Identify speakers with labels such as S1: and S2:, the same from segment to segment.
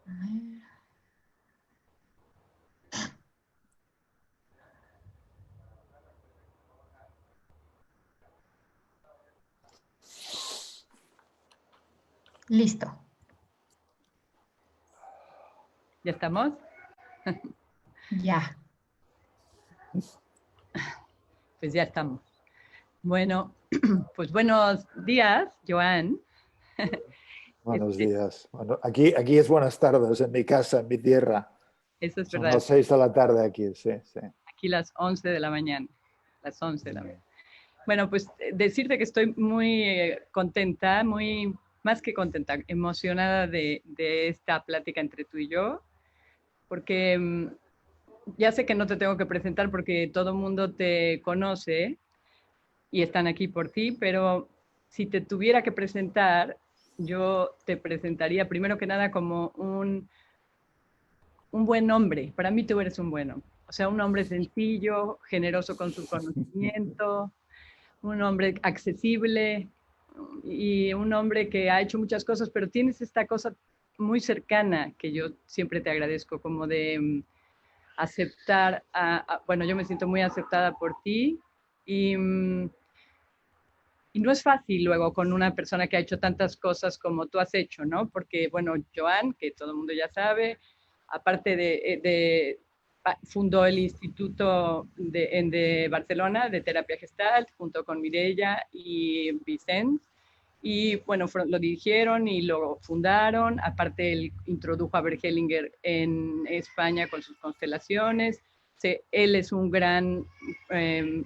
S1: A ver. Listo.
S2: ¿Ya estamos?
S1: Ya.
S2: Pues ya estamos. Bueno, pues buenos días, Joan.
S3: Buenos días. Bueno, aquí es buenas tardes, en mi casa, en mi tierra.
S2: Eso es
S3: Son
S2: verdad.
S3: las 6 de la tarde aquí, sí, sí.
S2: Aquí las 11 de la mañana. Las 11 de la mañana. Bueno, pues decirte que estoy muy contenta, muy más que contenta, emocionada de esta plática entre tú y yo, porque ya sé que no te tengo que presentar porque todo el mundo te conoce y están aquí por ti, pero si te tuviera que presentar, yo te presentaría primero que nada como un buen hombre. Para mí tú eres un buen hombre. O sea, un hombre sencillo, generoso con su conocimiento, un hombre accesible y un hombre que ha hecho muchas cosas, pero tienes esta cosa muy cercana que yo siempre te agradezco, como de aceptar, bueno, yo me siento muy aceptada por ti y y no es fácil luego con una persona que ha hecho tantas cosas como tú has hecho, ¿no? Porque, bueno, Joan, que todo el mundo ya sabe, aparte fundó el Instituto de Barcelona de Terapia Gestalt junto con Mireia y Vicente. Y bueno, lo dirigieron y lo fundaron. Aparte, él introdujo a Bert Hellinger en España con sus constelaciones. Él es un gran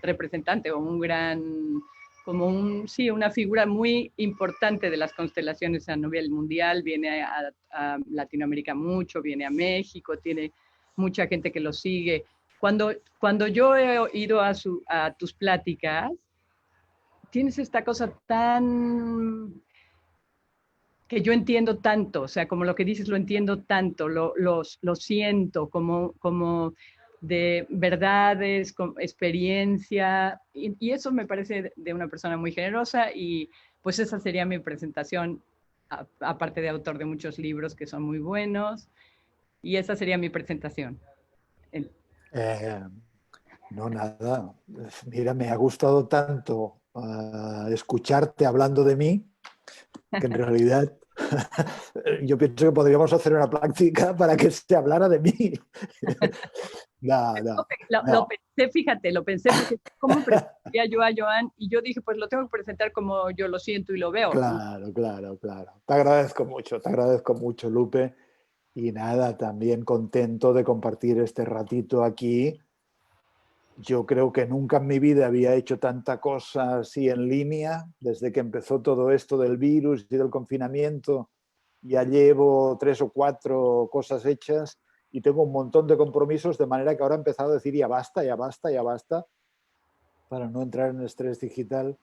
S2: representante o un gran como sí, una figura muy importante de las constelaciones a nivel mundial, viene a Latinoamérica mucho, viene a México, tiene mucha gente que lo sigue. Cuando yo he ido a tus pláticas, tienes esta cosa tan que yo entiendo tanto, o sea, como lo que dices lo entiendo tanto, lo siento como de verdades, con experiencia, y eso me parece de una persona muy generosa y pues esa sería mi presentación, aparte de autor de muchos libros que son muy buenos, y esa sería mi presentación.
S3: Eh, no, nada. Mira, me ha gustado tanto escucharte hablando de mí, que en realidad yo pienso que podríamos hacer una práctica para que se hablara de mí. No, no,
S2: Lo
S3: no.
S2: pensé, fíjate, lo pensé porque ¿cómo presentaría yo a Joan? Y yo dije, pues lo tengo que presentar como yo lo siento y lo veo.
S3: Claro, claro, claro. Te agradezco mucho, Lupe. Y nada, también contento de compartir este ratito aquí. Yo creo que nunca en mi vida había hecho tanta cosa así en línea, desde que empezó todo esto del virus y del confinamiento. Ya llevo 3 o 4 cosas hechas y tengo un montón de compromisos, de manera que ahora he empezado a decir ya basta, ya basta, ya basta, para no entrar en estrés digital.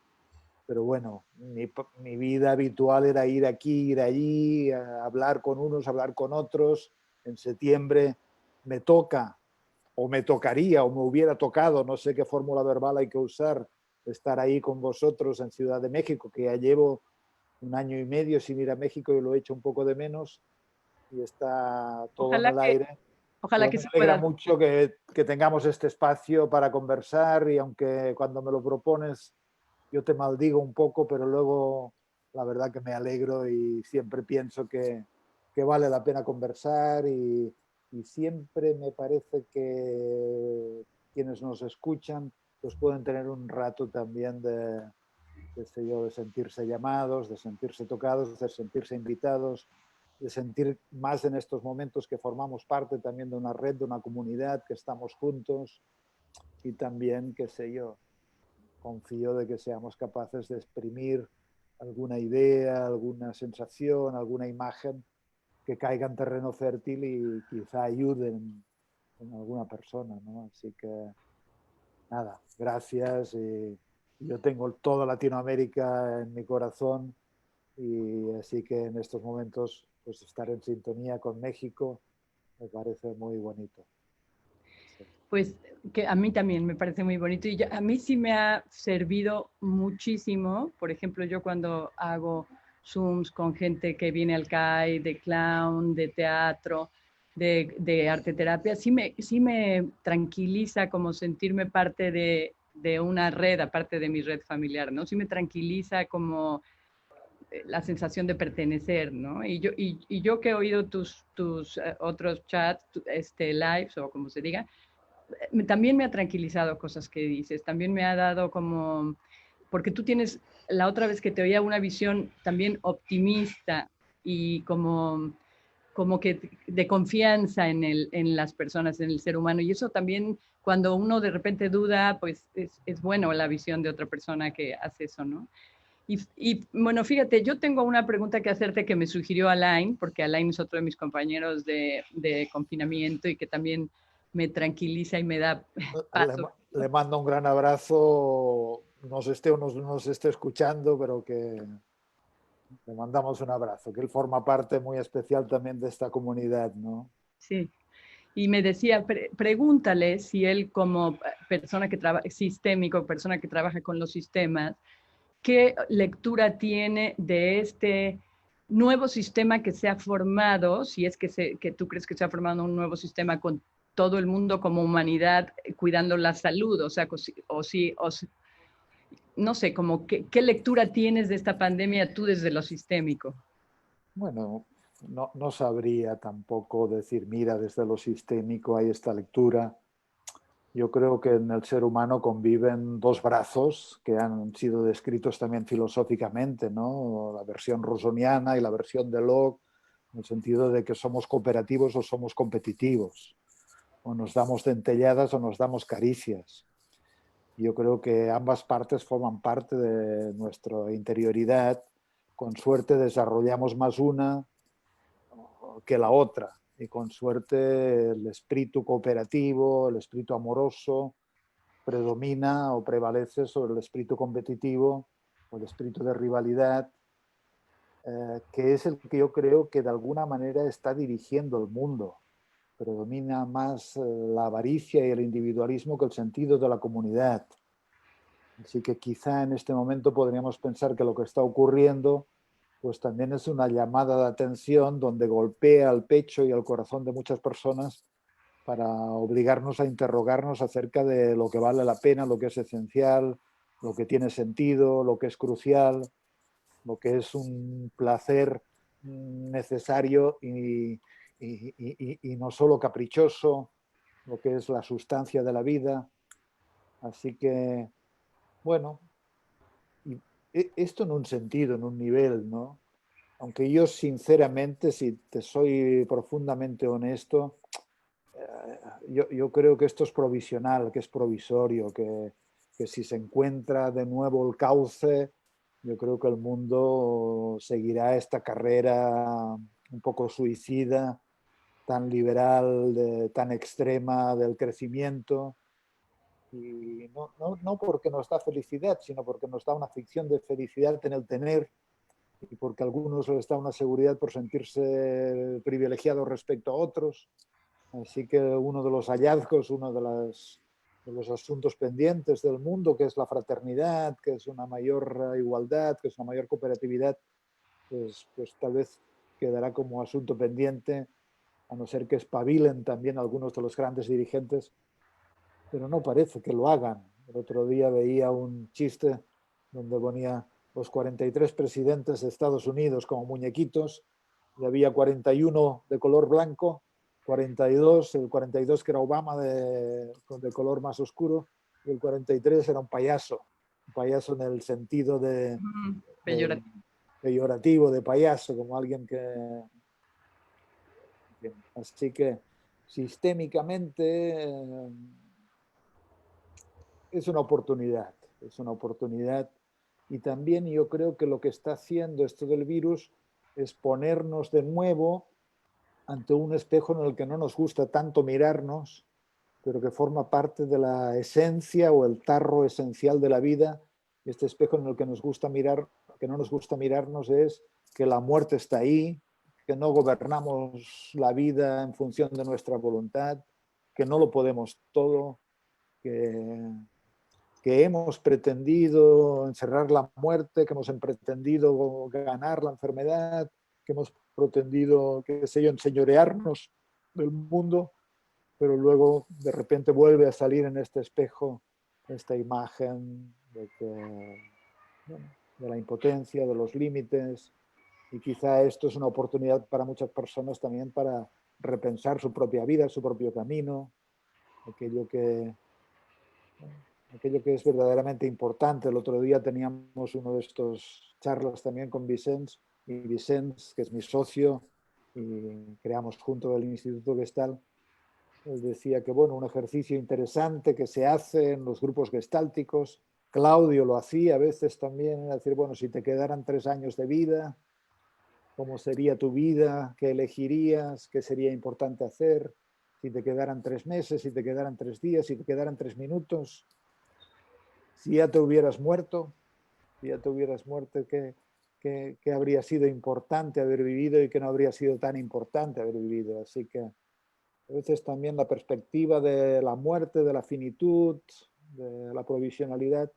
S3: Pero bueno, mi vida habitual era ir aquí, ir allí, hablar con unos, hablar con otros. En septiembre me toca, o me tocaría, o me hubiera tocado, no sé qué fórmula verbal hay que usar, estar ahí con vosotros en Ciudad de México, que ya llevo 1 año y medio sin ir a México y lo he hecho un poco de menos y está todo en
S2: Ojalá
S3: el aire.
S2: ojalá
S3: Pero
S2: que
S3: me
S2: sí
S3: alegra
S2: puedas.
S3: mucho que tengamos este espacio para conversar y aunque cuando me lo propones yo te maldigo un poco, pero luego la verdad que me alegro y siempre pienso que vale la pena conversar y siempre me parece que quienes nos escuchan pues pueden tener un rato también de sentirse llamados, de sentirse tocados, de sentirse invitados, de sentir más en estos momentos que formamos parte también de una red, de una comunidad, que estamos juntos y también, qué sé yo, confío de que seamos capaces de exprimir alguna idea, alguna sensación, alguna imagen que caiga en terreno fértil y quizá ayuden en alguna persona, ¿no? Así que nada, gracias. Yo tengo toda Latinoamérica en mi corazón y así que en estos momentos pues estar en sintonía con México me parece muy bonito. Sí.
S2: Pues que a mí también me parece muy bonito a mí sí me ha servido muchísimo. Por ejemplo, yo cuando hago Zooms con gente que viene al CAI, de clown, de teatro, de arte terapia, sí me tranquiliza como sentirme parte de una red, aparte de mi red familiar, ¿no? Sí me tranquiliza como la sensación de pertenecer, ¿no? Y yo que he oído tus otros chats, lives o como se diga, también me ha tranquilizado cosas que dices, también me ha dado como, porque tú tienes, la otra vez que te oía, una visión también optimista y como que de confianza en las personas, en el ser humano. Y eso también, cuando uno de repente duda, pues es bueno la visión de otra persona que hace eso, ¿no? Bueno, fíjate, yo tengo una pregunta que hacerte que me sugirió Alain, porque Alain es otro de mis compañeros de confinamiento y que también me tranquiliza y me da
S3: Le,
S2: paso.
S3: le mando un gran abrazo, nos esté o nos esté escuchando, pero que le mandamos un abrazo, que él forma parte muy especial también de esta comunidad, ¿no?
S2: Sí. Y me decía, pregúntale si él como persona que trabaja, sistémico, persona que trabaja con los sistemas, ¿qué lectura tiene de este nuevo sistema que se ha formado, si es que tú crees que se ha formado un nuevo sistema con todo el mundo como humanidad cuidando la salud? O sea, no sé, como qué lectura tienes de esta pandemia tú desde lo sistémico.
S3: Bueno, no sabría tampoco decir, mira, desde lo sistémico hay esta lectura. Yo creo que en el ser humano conviven dos brazos que han sido descritos también filosóficamente, ¿no? La versión rusoniana y la versión de Locke, en el sentido de que somos cooperativos o somos competitivos, o nos damos dentelladas o nos damos caricias. Yo creo que ambas partes forman parte de nuestra interioridad. Con suerte desarrollamos más una que la otra. Y con suerte el espíritu cooperativo, el espíritu amoroso, predomina o prevalece sobre el espíritu competitivo o el espíritu de rivalidad, que es el que yo creo que de alguna manera está dirigiendo el mundo. Predomina más la avaricia y el individualismo que el sentido de la comunidad. Así que quizá en este momento podríamos pensar que lo que está ocurriendo pues también es una llamada de atención donde golpea el pecho y el corazón de muchas personas para obligarnos a interrogarnos acerca de lo que vale la pena, lo que es esencial, lo que tiene sentido, lo que es crucial, lo que es un placer necesario y no solo caprichoso, lo que es la sustancia de la vida. Así que, bueno, esto en un sentido, en un nivel, ¿no? Aunque yo sinceramente, si te soy profundamente honesto, yo creo que esto es provisional, que es provisorio, que si se encuentra de nuevo el cauce, yo creo que el mundo seguirá esta carrera un poco suicida, tan liberal, tan extrema del crecimiento. Y no porque nos da felicidad, sino porque nos da una ficción de felicidad en el tener y porque a algunos les da una seguridad por sentirse privilegiados respecto a otros. Así que uno de los hallazgos, de los asuntos pendientes del mundo, que es la fraternidad, que es una mayor igualdad, que es una mayor cooperatividad, pues tal vez quedará como asunto pendiente, a no ser que espabilen también algunos de los grandes dirigentes, pero no parece que lo hagan. El otro día veía un chiste donde ponía los 43 presidentes de Estados Unidos como muñequitos y había 41 de color blanco, 42, el 42 que era Obama de color más oscuro y el 43 era un payaso en el sentido de peyorativo de payaso, como alguien que... Así que sistémicamente es una oportunidad y también yo creo que lo que está haciendo esto del virus es ponernos de nuevo ante un espejo en el que no nos gusta tanto mirarnos, pero que forma parte de la esencia o el tarro esencial de la vida. Este espejo en el que nos gusta mirar, que no nos gusta mirarnos, es que la muerte está ahí, que no gobernamos la vida en función de nuestra voluntad, que no lo podemos todo, que que hemos pretendido encerrar la muerte, que hemos pretendido ganar la enfermedad, que hemos pretendido, qué sé yo, enseñorearnos del mundo, pero luego de repente vuelve a salir en este espejo esta imagen de, bueno, de la impotencia, de los límites, y quizá esto es una oportunidad para muchas personas también para repensar su propia vida, su propio camino, aquello que es verdaderamente importante. El otro día teníamos uno de estos charlas también con Vicens, y Vicens, que es mi socio, y creamos junto el Instituto Gestalt. Él decía que, bueno, un ejercicio interesante que se hace en los grupos gestálticos, Claudio lo hacía a veces también, es decir, bueno, si te quedaran 3 años de vida, ¿cómo sería tu vida? ¿Qué elegirías? ¿Qué sería importante hacer? Si te quedaran 3 meses, si te quedaran 3 días, si te quedaran 3 minutos, si ya te hubieras muerto, ¿qué habría sido importante haber vivido y qué no habría sido tan importante haber vivido? Así que a veces también la perspectiva de la muerte, de la finitud, de la provisionalidad,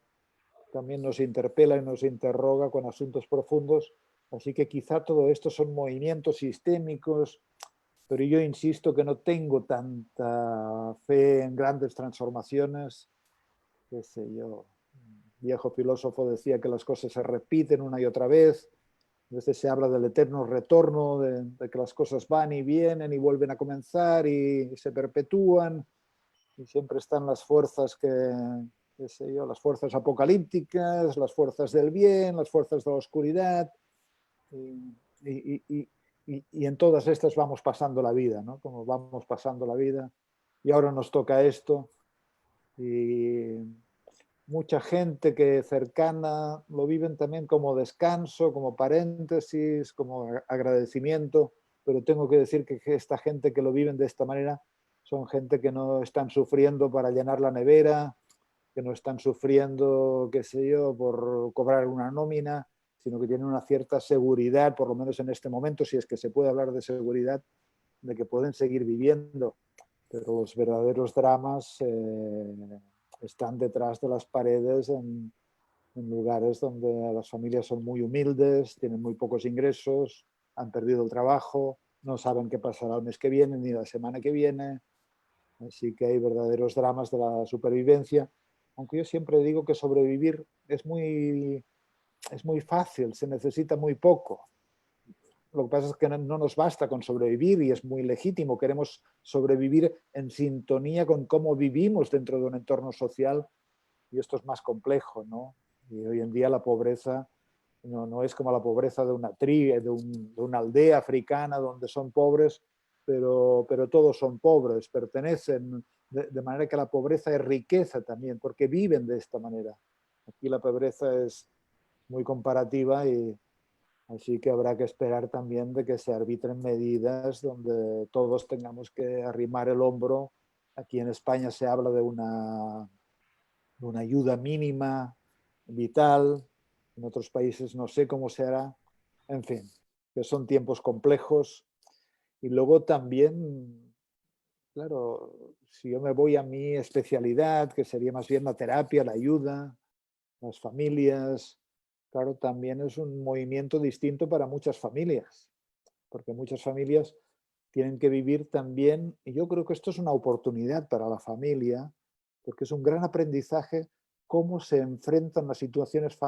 S3: también nos interpela y nos interroga con asuntos profundos. Así que quizá todo esto son movimientos sistémicos, pero yo insisto que no tengo tanta fe en grandes transformaciones. Qué sé yo, un viejo filósofo decía que las cosas se repiten una y otra vez. A veces se habla del eterno retorno, de que las cosas van y vienen y vuelven a comenzar y se perpetúan. Y siempre están las fuerzas qué sé yo, las fuerzas apocalípticas, las fuerzas del bien, las fuerzas de la oscuridad. Y en todas estas vamos pasando la vida, ¿no? Como vamos pasando la vida. Y ahora nos toca esto. Y mucha gente que cercana lo viven también como descanso, como paréntesis, como agradecimiento, pero tengo que decir que esta gente que lo viven de esta manera son gente que no están sufriendo para llenar la nevera, que no están sufriendo, qué sé yo, por cobrar una nómina, sino que tienen una cierta seguridad, por lo menos en este momento, si es que se puede hablar de seguridad, de que pueden seguir viviendo. Pero los verdaderos dramas están detrás de las paredes en lugares donde las familias son muy humildes, tienen muy pocos ingresos, han perdido el trabajo, no saben qué pasará el mes que viene ni la semana que viene. Así que hay verdaderos dramas de la supervivencia. Aunque yo siempre digo que sobrevivir es muy fácil, se necesita muy poco. Lo que pasa es que no nos basta con sobrevivir y es muy legítimo. Queremos sobrevivir en sintonía con cómo vivimos dentro de un entorno social y esto es más complejo, ¿no? Y hoy en día la pobreza no es como la pobreza de una tribu, de una aldea africana donde son pobres, pero todos son pobres, pertenecen, de manera que la pobreza es riqueza también, porque viven de esta manera. Aquí la pobreza es muy comparativa y así que habrá que esperar también de que se arbitren medidas donde todos tengamos que arrimar el hombro. Aquí en España se habla de una ayuda mínima, vital. En otros países no sé cómo se hará. En fin, que son tiempos complejos. Y luego también, claro, si yo me voy a mi especialidad, que sería más bien la terapia, la ayuda, las familias, claro, también es un movimiento distinto para muchas familias, porque muchas familias tienen que vivir también, y yo creo que esto es una oportunidad para la familia, porque es un gran aprendizaje cómo se enfrentan las situaciones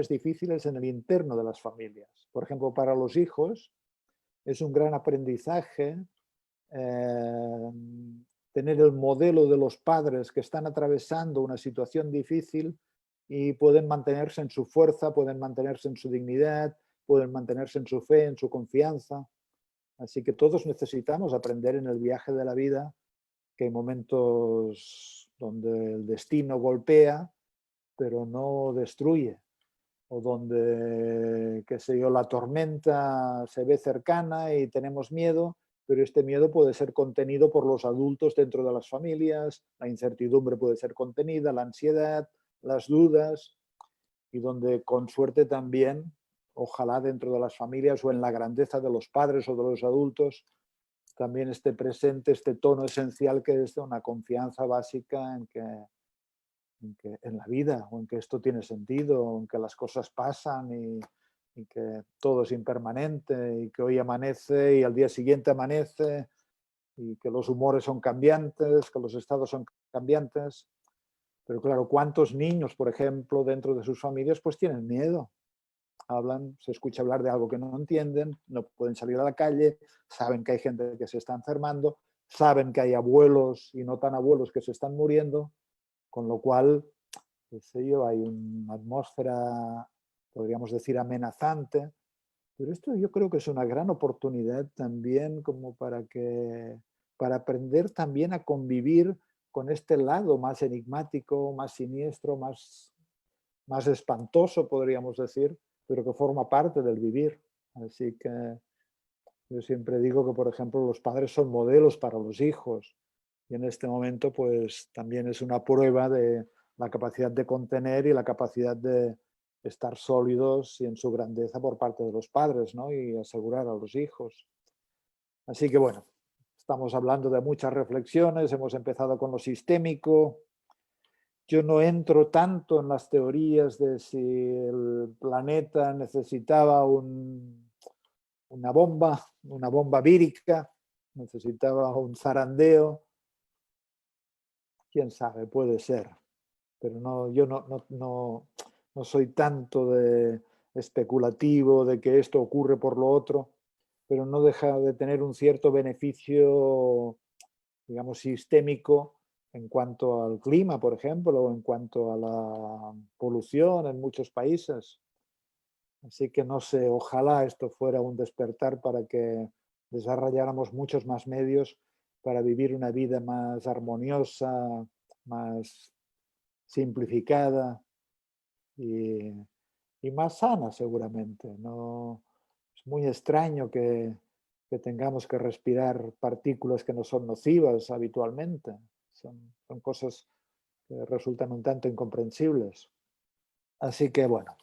S3: difíciles en el interno de las familias. Por ejemplo, para los hijos es un gran aprendizaje tener el modelo de los padres que están atravesando una situación difícil y pueden mantenerse en su fuerza, pueden mantenerse en su dignidad, pueden mantenerse en su fe, en su confianza. Así que todos necesitamos aprender en el viaje de la vida que hay momentos donde el destino golpea, pero no destruye, o donde, qué sé yo, la tormenta se ve cercana y tenemos miedo, pero este miedo puede ser contenido por los adultos dentro de las familias, la incertidumbre puede ser contenida, la ansiedad, las dudas, y donde con suerte también, ojalá dentro de las familias o en la grandeza de los padres o de los adultos, también esté presente este tono esencial que es de una confianza básica en en la vida, o en que esto tiene sentido, o en que las cosas pasan y que todo es impermanente, y que hoy amanece y al día siguiente amanece, y que los humores son cambiantes, que los estados son cambiantes. Pero claro, ¿cuántos niños, por ejemplo, dentro de sus familias, pues tienen miedo? Hablan, se escucha hablar de algo que no entienden, no pueden salir a la calle, saben que hay gente que se está enfermando, saben que hay abuelos y no tan abuelos que se están muriendo, con lo cual, qué sé yo, hay una atmósfera, podríamos decir, amenazante. Pero esto yo creo que es una gran oportunidad también como para aprender también a convivir con este lado más enigmático, más siniestro, más espantoso, podríamos decir, pero que forma parte del vivir. Así que yo siempre digo que, por ejemplo, los padres son modelos para los hijos, y en este momento pues también es una prueba de la capacidad de contener y la capacidad de estar sólidos y en su grandeza por parte de los padres, ¿no? Y asegurar a los hijos. Así que bueno, estamos hablando de muchas reflexiones, hemos empezado con lo sistémico. Yo no entro tanto en las teorías de si el planeta necesitaba una bomba vírica, necesitaba un zarandeo. Quién sabe, puede ser. Pero no, yo no soy tanto de especulativo, de que esto ocurre por lo otro, pero no deja de tener un cierto beneficio, digamos, sistémico en cuanto al clima, por ejemplo, o en cuanto a la polución en muchos países. Así que no sé, ojalá esto fuera un despertar para que desarrolláramos muchos más medios para vivir una vida más armoniosa, más simplificada y, y más sana seguramente. No, es muy extraño que tengamos que respirar partículas que no son nocivas habitualmente. Son cosas que resultan un tanto incomprensibles. Así que bueno,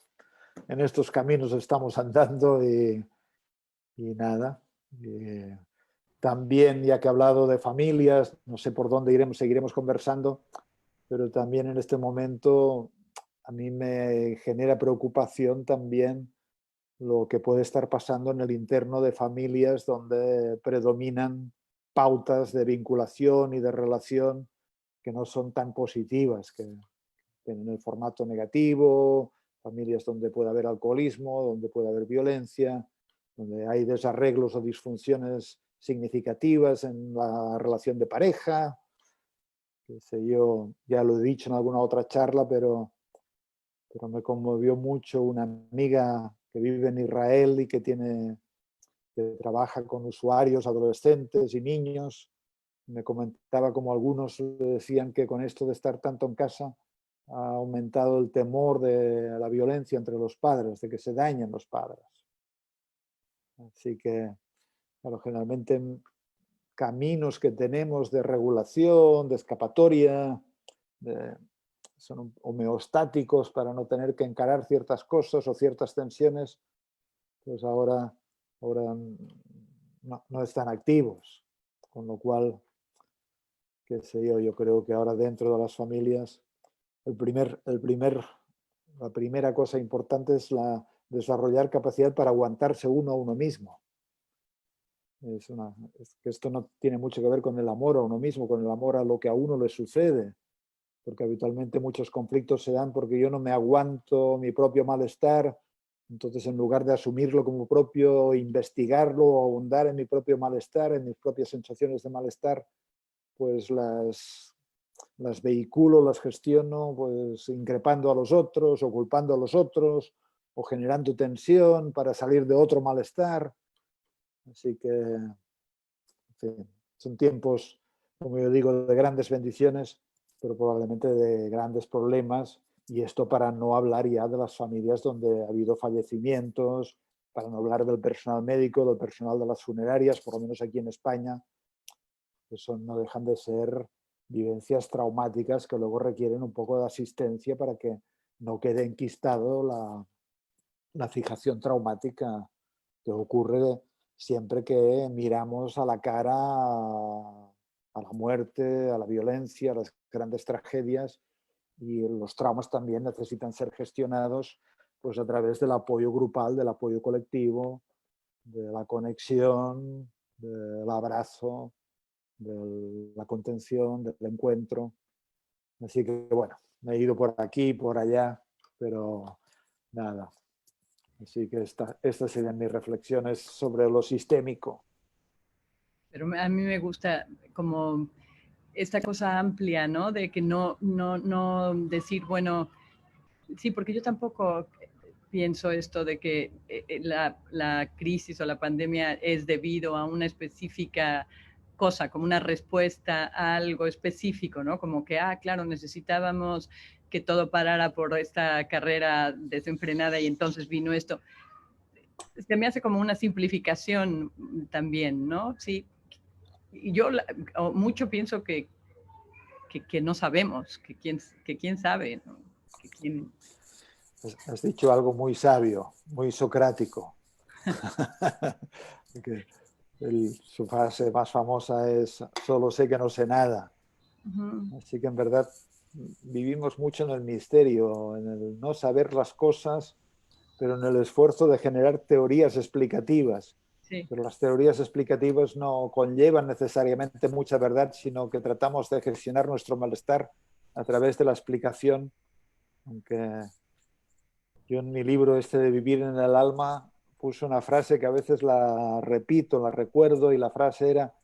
S3: en estos caminos estamos andando y nada. También, ya que he hablado de familias, no sé por dónde seguiremos conversando, pero también en este momento a mí me genera preocupación también lo que puede estar pasando en el interno de familias donde predominan pautas de vinculación y de relación que no son tan positivas, que tienen el formato negativo, familias donde puede haber alcoholismo, donde puede haber violencia, donde hay desarreglos o disfunciones significativas en la relación de pareja. Qué sé yo, ya lo he dicho en alguna otra charla, pero me conmovió mucho una amiga que vive en Israel y que trabaja con usuarios adolescentes y niños. Me comentaba como algunos decían que con esto de estar tanto en casa ha aumentado el temor de la violencia entre los padres, de que se dañen los padres. Así que, claro, generalmente caminos que tenemos de regulación, de escapatoria, son homeostáticos para no tener que encarar ciertas cosas o ciertas tensiones, pues ahora no están activos. Con lo cual, qué sé yo creo que ahora dentro de las familias la primera cosa importante es desarrollar capacidad para aguantarse uno a uno mismo. Es que esto no tiene mucho que ver con el amor a uno mismo, con el amor a lo que a uno le sucede, porque habitualmente muchos conflictos se dan porque yo no me aguanto mi propio malestar, entonces en lugar de asumirlo como propio, investigarlo o ahondar en mi propio malestar, en mis propias sensaciones de malestar, pues las vehiculo, las gestiono, pues increpando a los otros o culpando a los otros o generando tensión para salir de otro malestar. Así que, en fin, son tiempos, como yo digo, de grandes bendiciones, pero probablemente de grandes problemas. Y esto para no hablar ya de las familias donde ha habido fallecimientos, para no hablar del personal médico, del personal de las funerarias, por lo menos aquí en España. Eso no dejan de ser vivencias traumáticas que luego requieren un poco de asistencia para que no quede enquistado la fijación traumática que ocurre siempre que miramos a la cara a la muerte, a la violencia, a las grandes tragedias Y los traumas también necesitan ser gestionados pues, a través del apoyo grupal, del apoyo colectivo, de la conexión, del abrazo, de la contención, del encuentro. Así que bueno, me he ido por aquí, por allá, pero nada. Así que estas serían mis reflexiones sobre lo sistémico.
S2: Pero a mí me gusta como esta cosa amplia, ¿no? De que no decir, bueno, sí, porque yo tampoco pienso esto de que la crisis o la pandemia es debido a una específica cosa, como una respuesta a algo específico, ¿no? Como que, claro, necesitábamos que todo parara por esta carrera desenfrenada y entonces vino esto. Se me hace como una simplificación también, ¿no? Sí. Y yo mucho pienso que no sabemos, que quién sabe, ¿no? Que quién...
S3: Has dicho algo muy sabio, muy socrático. Su frase más famosa es: solo sé que no sé nada. Así que en verdad vivimos mucho en el misterio, en el no saber las cosas, pero en el esfuerzo de generar teorías explicativas.
S2: Sí.
S3: Pero las teorías explicativas no conllevan necesariamente mucha verdad, sino que tratamos de gestionar nuestro malestar a través de la explicación. Aunque yo en mi libro este de Vivir en el alma puse una frase que a veces la repito, la recuerdo, y la frase era: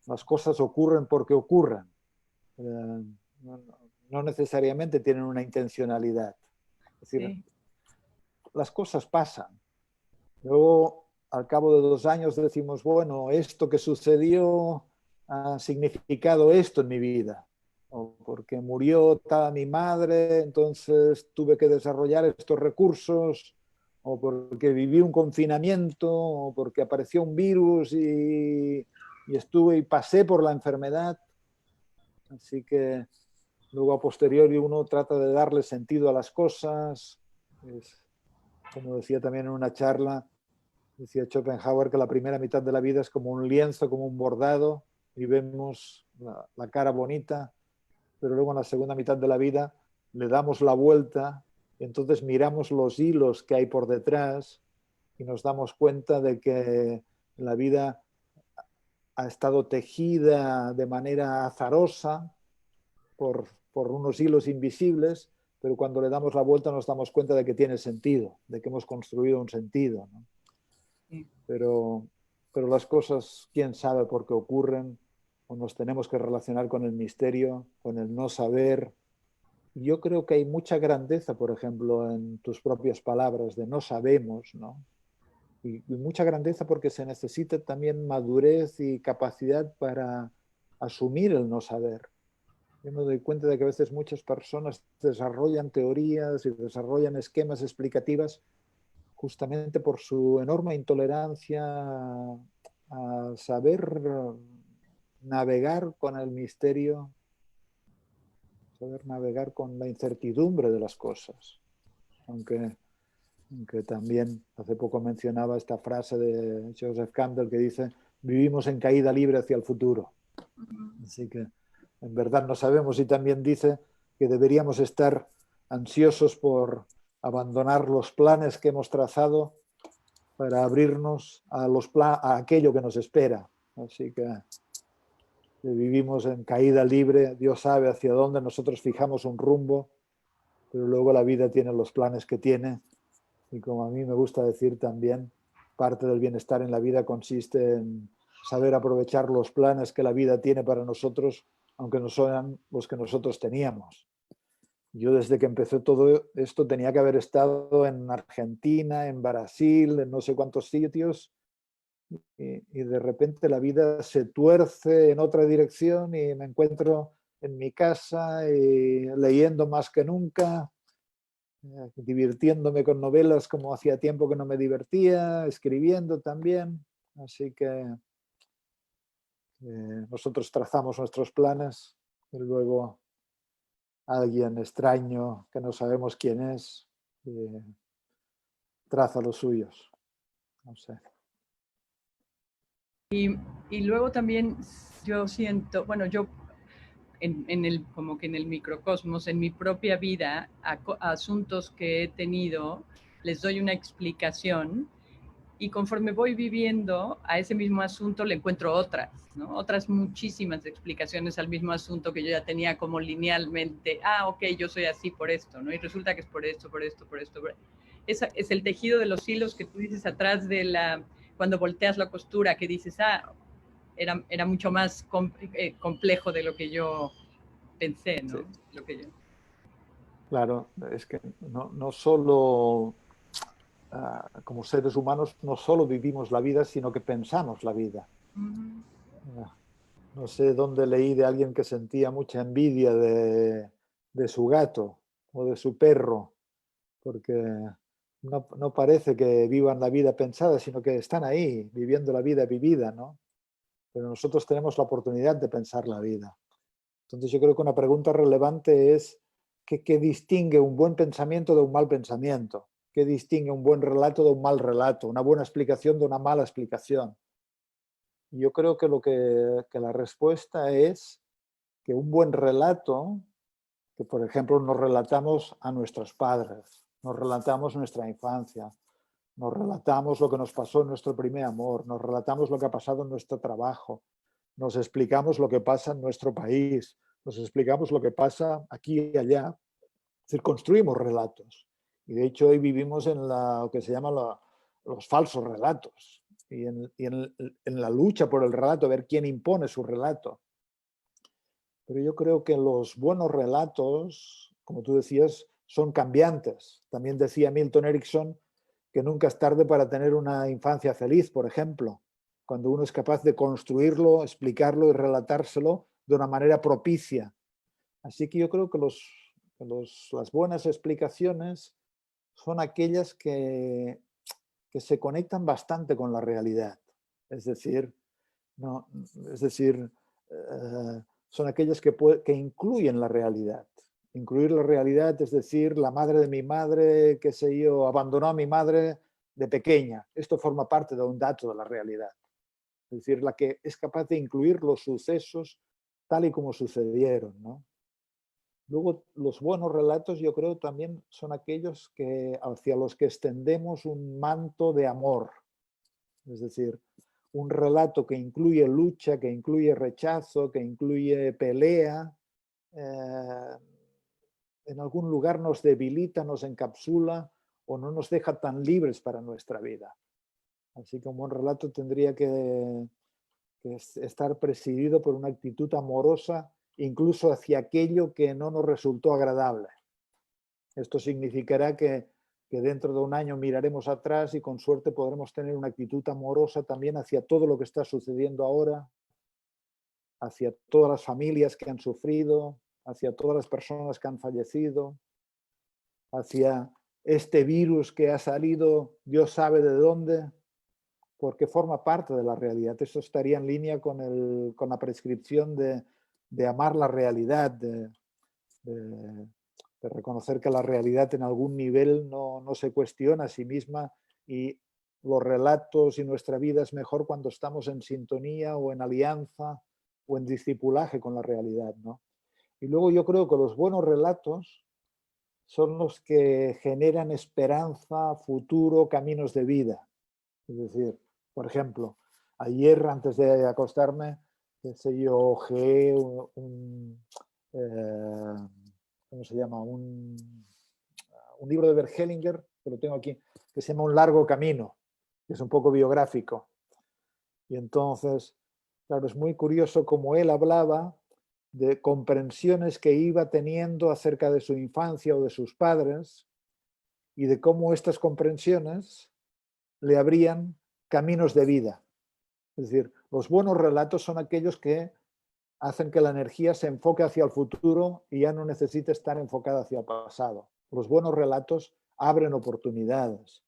S3: las cosas ocurren porque ocurren. No necesariamente tienen una intencionalidad. Es decir,
S2: Sí.
S3: las cosas pasan. Luego, al cabo de 2 años decimos, bueno, esto que sucedió ha significado esto en mi vida. O porque murió mi madre, entonces tuve que desarrollar estos recursos, o porque viví un confinamiento, o porque apareció un virus y estuve y pasé por la enfermedad. Así que luego a posteriori uno trata de darle sentido a las cosas. Como decía también en una charla, decía Schopenhauer que la primera mitad de la vida es como un lienzo, como un bordado, y vemos la cara bonita, pero luego en la segunda mitad de la vida le damos la vuelta y entonces miramos los hilos que hay por detrás y nos damos cuenta de que la vida ha estado tejida de manera azarosa por unos hilos invisibles, pero cuando le damos la vuelta nos damos cuenta de que tiene sentido, de que hemos construido un sentido, ¿no?
S2: Sí.
S3: Pero las cosas, quién sabe por qué ocurren, o nos tenemos que relacionar con el misterio, con el no saber. Yo creo que hay mucha grandeza, por ejemplo, en tus propias palabras de no sabemos, ¿no? Y mucha grandeza porque se necesita también madurez y capacidad para asumir el no saber. Yo me doy cuenta de que a veces muchas personas desarrollan teorías y desarrollan esquemas explicativas justamente por su enorme intolerancia a saber navegar con el misterio, saber navegar con la incertidumbre de las cosas. Aunque también hace poco mencionaba esta frase de Joseph Campbell que dice: vivimos en caída libre hacia el futuro. Así que en verdad no sabemos, y también dice que deberíamos estar ansiosos por abandonar los planes que hemos trazado para abrirnos a aquello que nos espera. Así que vivimos en caída libre, Dios sabe hacia dónde, nosotros fijamos un rumbo, pero luego la vida tiene los planes que tiene, y como a mí me gusta decir también, parte del bienestar en la vida consiste en saber aprovechar los planes que la vida tiene para nosotros, aunque no sean los que nosotros teníamos. Yo desde que empezó todo esto tenía que haber estado en Argentina, en Brasil, en no sé cuántos sitios, y de repente la vida se tuerce en otra dirección y me encuentro en mi casa leyendo más que nunca, divirtiéndome con novelas como hacía tiempo que no me divertía, escribiendo también. Así que nosotros trazamos nuestros planes y luego alguien extraño que no sabemos quién es traza los suyos. No sé.
S2: Y luego también yo siento, bueno, yo como que en el microcosmos, en mi propia vida, a asuntos que he tenido, les doy una explicación y conforme voy viviendo a ese mismo asunto le encuentro otras, ¿no? Otras muchísimas explicaciones al mismo asunto que yo ya tenía como linealmente, ok, yo soy así por esto, ¿no? Y resulta que es por esto, por esto, por esto. Es el tejido de los hilos que tú dices atrás de cuando volteas la costura, que dices, era mucho más complejo de lo que yo pensé, ¿no?
S3: Sí.
S2: Lo que yo...
S3: Claro, es que no solo como seres humanos, no solo vivimos la vida, sino que pensamos la vida. No sé dónde leí de alguien que sentía mucha envidia de su gato o de su perro, porque no parece que vivan la vida pensada, sino que están ahí, viviendo la vida vivida, ¿no? Pero nosotros tenemos la oportunidad de pensar la vida. Entonces yo creo que una pregunta relevante es ¿qué distingue un buen pensamiento de un mal pensamiento? ¿Qué distingue un buen relato de un mal relato? Una buena explicación de una mala explicación. Y yo creo que la respuesta es que un buen relato, que por ejemplo nos relatamos a nuestros padres, nos relatamos nuestra infancia, nos relatamos lo que nos pasó en nuestro primer amor, nos relatamos lo que ha pasado en nuestro trabajo, nos explicamos lo que pasa en nuestro país, nos explicamos lo que pasa aquí y allá. Es decir, construimos relatos. Y de hecho hoy vivimos en lo que se llama los falsos relatos y en la lucha por el relato, a ver quién impone su relato. Pero yo creo que los buenos relatos, como tú decías, son cambiantes. También decía Milton Erickson que nunca es tarde para tener una infancia feliz, por ejemplo, cuando uno es capaz de construirlo, explicarlo y relatárselo de una manera propicia. Así que yo creo que las buenas explicaciones son aquellas que se conectan bastante con la realidad. Es decir, son aquellas que incluyen la realidad. Incluir la realidad, es decir, la madre de mi madre, qué sé yo, abandonó a mi madre de pequeña. Esto forma parte de un dato de la realidad. Es decir, la que es capaz de incluir los sucesos tal y como sucedieron, ¿no? Luego, los buenos relatos, yo creo, también son aquellos hacia los que extendemos un manto de amor. Es decir, un relato que incluye lucha, que incluye rechazo, que incluye pelea, en algún lugar nos debilita, nos encapsula o no nos deja tan libres para nuestra vida. Así que un buen relato tendría que estar presidido por una actitud amorosa, incluso hacia aquello que no nos resultó agradable. Esto significará que dentro de un año miraremos atrás y con suerte podremos tener una actitud amorosa también hacia todo lo que está sucediendo ahora, hacia todas las familias que han sufrido, hacia todas las personas que han fallecido, hacia este virus que ha salido, Dios sabe de dónde, porque forma parte de la realidad. Eso estaría en línea con la prescripción de amar la realidad, de reconocer que la realidad en algún nivel no se cuestiona a sí misma y los relatos y nuestra vida es mejor cuando estamos en sintonía o en alianza o en discipulaje con la realidad, ¿no? Y luego yo creo que los buenos relatos son los que generan esperanza, futuro, caminos de vida. Es decir, por ejemplo, ayer antes de acostarme, qué sé yo, ojeé ¿cómo se llama? Un libro de Bert Hellinger, que lo tengo aquí, que se llama Un largo camino, que es un poco biográfico. Y entonces, claro, es muy curioso cómo él hablaba de comprensiones que iba teniendo acerca de su infancia o de sus padres y de cómo estas comprensiones le abrían caminos de vida. Es decir, los buenos relatos son aquellos que hacen que la energía se enfoque hacia el futuro y ya no necesite estar enfocada hacia el pasado. Los buenos relatos abren oportunidades.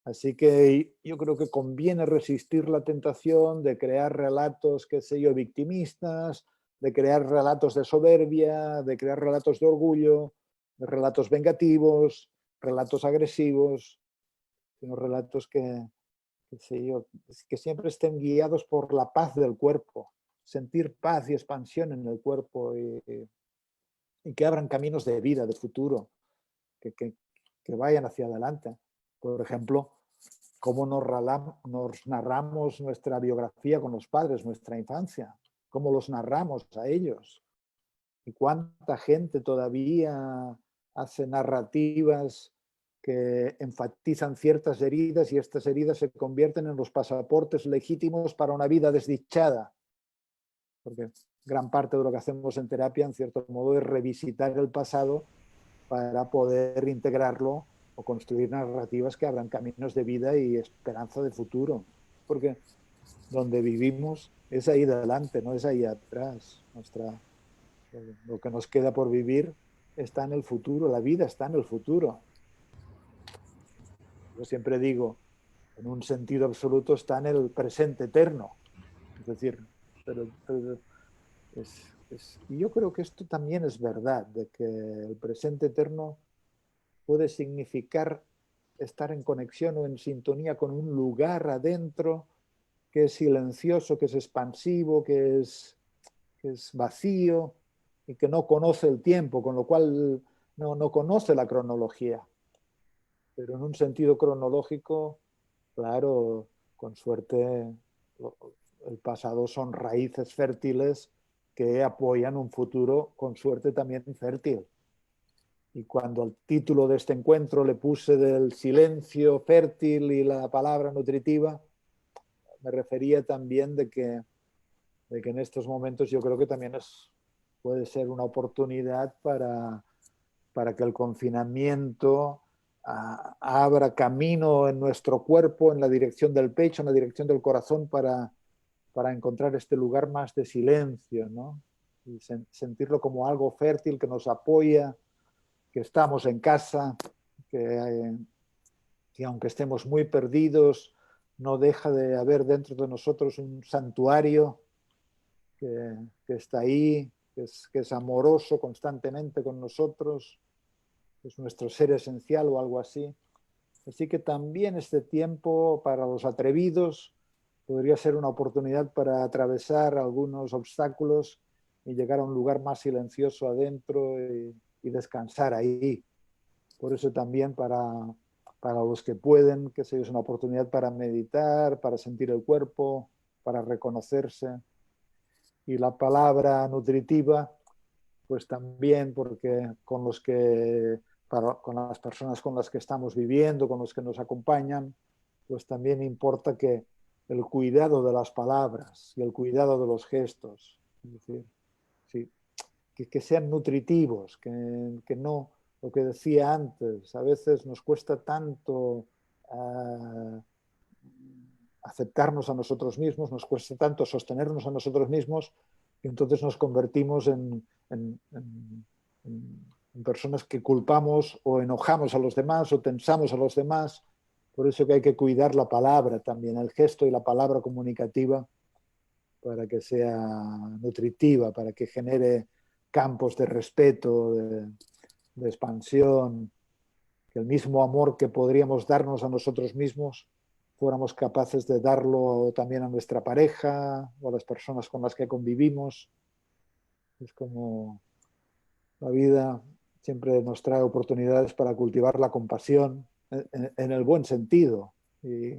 S3: Así que yo creo que conviene resistir la tentación de crear relatos, qué sé yo, victimistas, de crear relatos de soberbia, de crear relatos de orgullo, de relatos vengativos, relatos agresivos, sino relatos que siempre estén guiados por la paz del cuerpo, sentir paz y expansión en el cuerpo y que abran caminos de vida, de futuro, que vayan hacia adelante. Por ejemplo, cómo nos narramos nuestra biografía con los padres, nuestra infancia, cómo los narramos a ellos. Y cuánta gente todavía hace narrativas que enfatizan ciertas heridas y estas heridas se convierten en los pasaportes legítimos para una vida desdichada. Porque gran parte de lo que hacemos en terapia, en cierto modo, es revisitar el pasado para poder integrarlo o construir narrativas que abran caminos de vida y esperanza de futuro. Porque donde vivimos es ahí adelante, no es ahí atrás. Lo que nos queda por vivir está en el futuro, la vida está en el futuro. Yo siempre digo, en un sentido absoluto está en el presente eterno. Es decir, y yo creo que esto también es verdad, de que el presente eterno puede significar estar en conexión o en sintonía con un lugar adentro que es silencioso, que es expansivo, que es vacío y que no conoce el tiempo, con lo cual no conoce la cronología. Pero en un sentido cronológico, claro, con suerte, el pasado son raíces fértiles que apoyan un futuro con suerte también fértil. Y cuando al título de este encuentro le puse del silencio fértil y la palabra nutritiva, me refería también de que en estos momentos yo creo que también puede ser una oportunidad para que el confinamiento abra camino en nuestro cuerpo, en la dirección del pecho, en la dirección del corazón, para encontrar este lugar más de silencio, ¿no? Y sentirlo como algo fértil que nos apoya, que estamos en casa, que aunque estemos muy perdidos, no deja de haber dentro de nosotros un santuario que está ahí, que es amoroso constantemente con nosotros, es nuestro ser esencial o algo así. Así que también este tiempo para los atrevidos podría ser una oportunidad para atravesar algunos obstáculos y llegar a un lugar más silencioso adentro y descansar ahí. Por eso también para los que pueden, que sea una oportunidad para meditar, para sentir el cuerpo, para reconocerse. Y la palabra nutritiva, pues también porque con las personas con las que estamos viviendo, con los que nos acompañan, pues también importa que el cuidado de las palabras y el cuidado de los gestos, es decir, sí, que sean nutritivos, que no, lo que decía antes, a veces nos cuesta tanto aceptarnos a nosotros mismos, nos cuesta tanto sostenernos a nosotros mismos, que entonces nos convertimos en personas que culpamos o enojamos a los demás o tensamos a los demás. Por eso que hay que cuidar la palabra también, el gesto y la palabra comunicativa, para que sea nutritiva, para que genere campos de respeto, de expansión, que el mismo amor que podríamos darnos a nosotros mismos fuéramos capaces de darlo también a nuestra pareja o a las personas con las que convivimos. Es como la vida siempre nos trae oportunidades para cultivar la compasión en el buen sentido. Y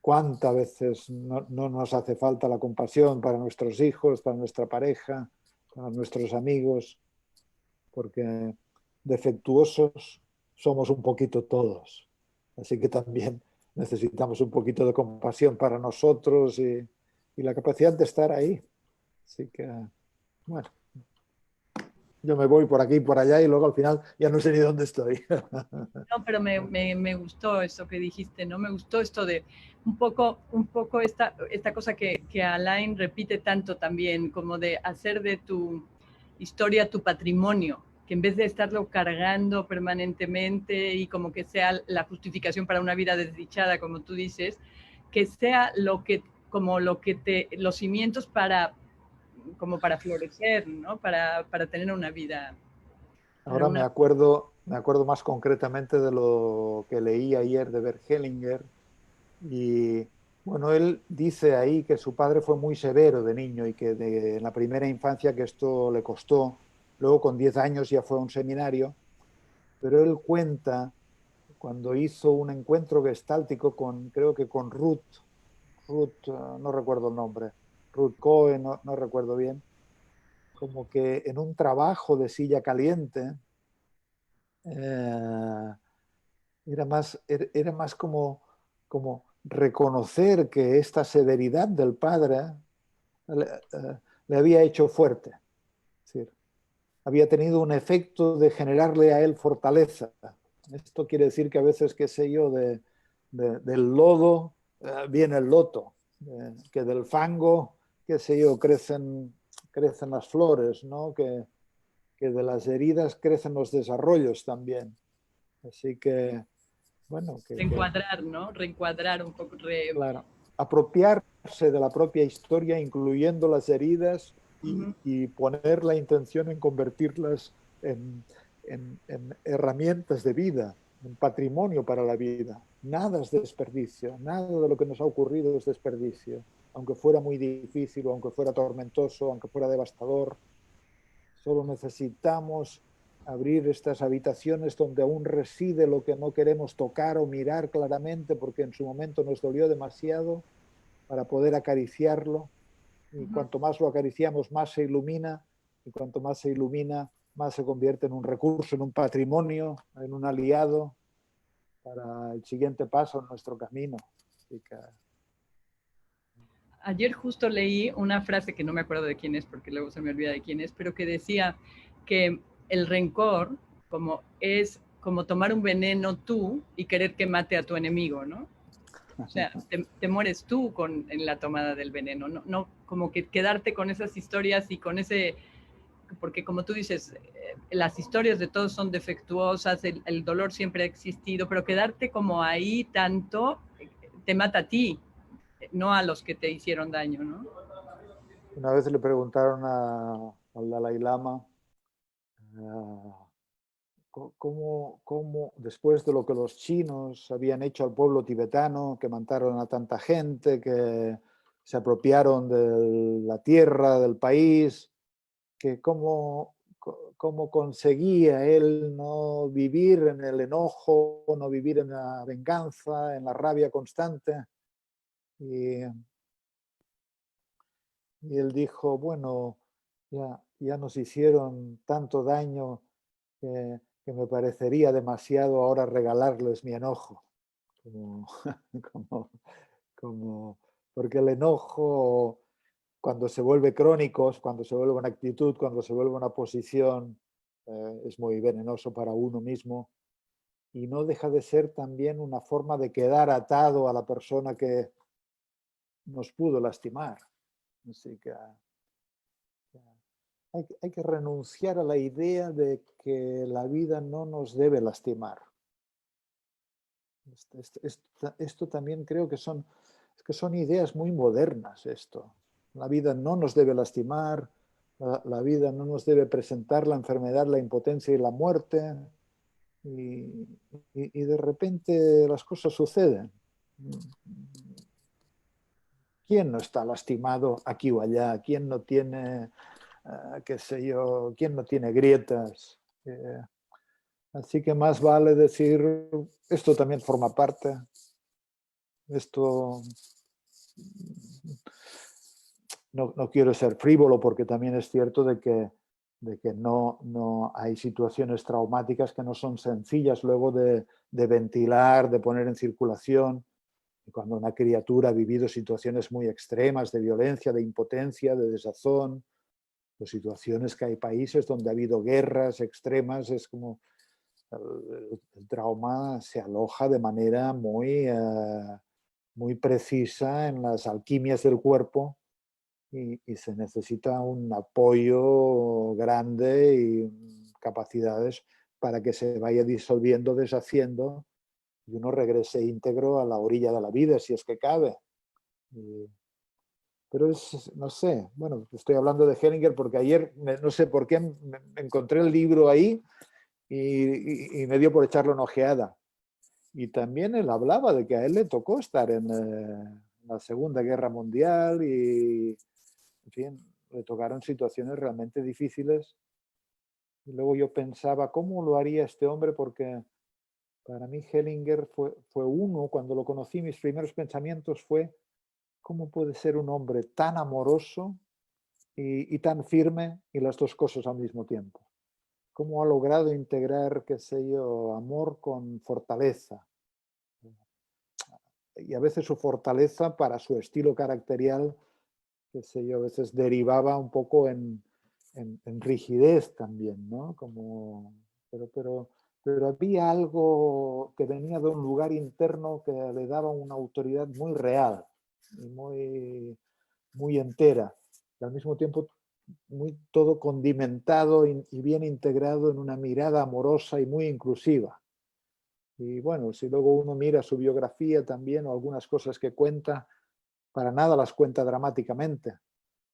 S3: cuántas veces no nos hace falta la compasión para nuestros hijos, para nuestra pareja, para nuestros amigos, porque defectuosos somos un poquito todos. Así que también necesitamos un poquito de compasión para nosotros y la capacidad de estar ahí. Así que, bueno, yo me voy por aquí y por allá y luego al final ya no sé ni dónde estoy.
S2: No, pero me gustó eso que dijiste, ¿no? Me gustó esto de un poco esta cosa que Alain repite tanto también, como de hacer de tu historia tu patrimonio, que en vez de estarlo cargando permanentemente y como que sea la justificación para una vida desdichada, como tú dices, que sea los cimientos para florecer, ¿no? Para tener una vida.
S3: Ahora me acuerdo más concretamente de lo que leí ayer de Bert Hellinger y Bueno, él dice ahí que su padre fue muy severo de niño y que en la primera infancia que esto le costó. Luego con 10 años ya fue a un seminario, pero él cuenta cuando hizo un encuentro gestáltico con, creo que con Ruth, no recuerdo el nombre, Ruth Cohen, no recuerdo bien, como que en un trabajo de silla caliente eh, era más como reconocer que esta severidad del padre le había hecho fuerte. Es decir, había tenido un efecto de generarle a él fortaleza. Esto quiere decir que a veces, qué sé yo, del lodo viene el loto, que del fango, qué sé yo, crecen las flores, ¿no? Que de las heridas crecen los desarrollos también. Así que, bueno,
S2: Reencuadrar, ¿no? Reencuadrar un poco.
S3: claro, apropiarse de la propia historia, incluyendo las heridas
S2: Ujú.
S3: y poner la intención en convertirlas en herramientas de vida, en patrimonio para la vida. Nada es desperdicio, nada de lo que nos ha ocurrido es desperdicio, aunque fuera muy difícil, o aunque fuera tormentoso, aunque fuera devastador. Solo necesitamos abrir estas habitaciones donde aún reside lo que no queremos tocar o mirar claramente porque en su momento nos dolió demasiado, para poder acariciarlo. Y cuanto más lo acariciamos, más se ilumina, y cuanto más se ilumina, más se convierte en un recurso, en un patrimonio, en un aliado para el siguiente paso en nuestro camino. Así que...
S2: Ayer justo leí una frase que no me acuerdo de quién es, porque luego se me olvida de quién es, pero que decía que el rencor es como tomar un veneno tú y querer que mate a tu enemigo, ¿no? O sea, te mueres tú en la tomada del veneno, no como que quedarte con esas historias y con ese, porque como tú dices, las historias de todos son defectuosas, el dolor siempre ha existido, pero quedarte como ahí tanto te mata a ti, no a los que te hicieron daño, ¿no?
S3: Una vez le preguntaron al Dalai Lama cómo, después de lo que los chinos habían hecho al pueblo tibetano, que mataron a tanta gente, que se apropiaron de la tierra, del país, que cómo conseguía él no vivir en el enojo, no vivir en la venganza, en la rabia constante. Y él dijo, bueno, ya nos hicieron tanto daño que me parecería demasiado ahora regalarles mi enojo. Como, como, porque el enojo, cuando se vuelve crónico, cuando se vuelve una actitud, cuando se vuelve una posición, es muy venenoso para uno mismo, y no deja de ser también una forma de quedar atado a la persona que nos pudo lastimar. Así que hay que renunciar a la idea de que la vida no nos debe lastimar. Esto también creo que son ideas muy modernas. La vida no nos debe lastimar, la vida no nos debe presentar la enfermedad, la impotencia y la muerte, y de repente las cosas suceden. ¿Quién no está lastimado aquí o allá? ¿Quién no tiene, qué sé yo, quién no tiene grietas? Así que más vale decir, esto también forma parte. Esto no quiero ser frívolo, porque también es cierto de que no hay situaciones traumáticas que no son sencillas luego de ventilar, de poner en circulación. Y cuando una criatura ha vivido situaciones muy extremas de violencia, de impotencia, de desazón, o situaciones que hay países donde ha habido guerras extremas, es como el trauma se aloja de manera muy precisa en las alquimias del cuerpo, y se necesita un apoyo grande y capacidades para que se vaya disolviendo, deshaciendo, y uno regrese íntegro a la orilla de la vida, si es que cabe. Pero no sé, bueno, estoy hablando de Hellinger porque ayer, no sé por qué, me encontré el libro ahí y me dio por echarle una ojeada. Y también él hablaba de que a él le tocó estar en la Segunda Guerra Mundial y, en fin, le tocaron situaciones realmente difíciles. Y luego yo pensaba, ¿cómo lo haría este hombre? Porque para mí Hellinger fue uno, cuando lo conocí, mis primeros pensamientos fue, ¿cómo puede ser un hombre tan amoroso y tan firme y las dos cosas al mismo tiempo? ¿Cómo ha logrado integrar, qué sé yo, amor con fortaleza? Y a veces su fortaleza para su estilo caracterial, qué sé yo, a veces derivaba un poco en rigidez también, ¿no? Pero había algo que venía de un lugar interno que le daba una autoridad muy real y muy entera. Y al mismo tiempo muy todo condimentado y bien integrado en una mirada amorosa y muy inclusiva. Y bueno, si luego uno mira su biografía también o algunas cosas que cuenta, para nada las cuenta dramáticamente,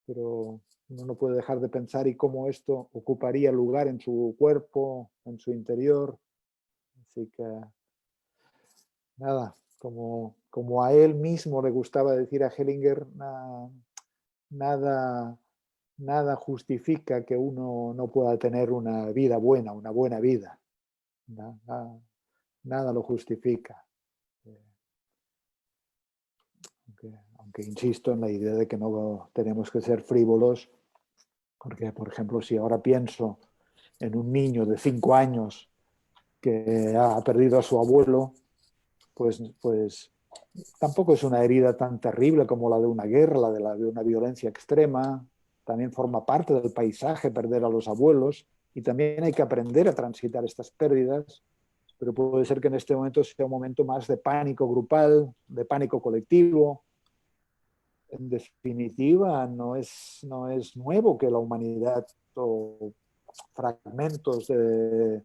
S3: pero uno no puede dejar de pensar y cómo esto ocuparía lugar en su cuerpo, en su interior. Así que nada, como a él mismo le gustaba decir a Hellinger, nada justifica que uno no pueda tener una vida buena, una buena vida. Nada lo justifica. Aunque insisto en la idea de que no tenemos que ser frívolos, porque, por ejemplo, si ahora pienso en un niño de 5 años que ha perdido a su abuelo, pues tampoco es una herida tan terrible como la de una guerra, la de una violencia extrema. También forma parte del paisaje perder a los abuelos y también hay que aprender a transitar estas pérdidas, pero puede ser que en este momento sea un momento más de pánico grupal, de pánico colectivo. En definitiva, no es nuevo que la humanidad o fragmentos de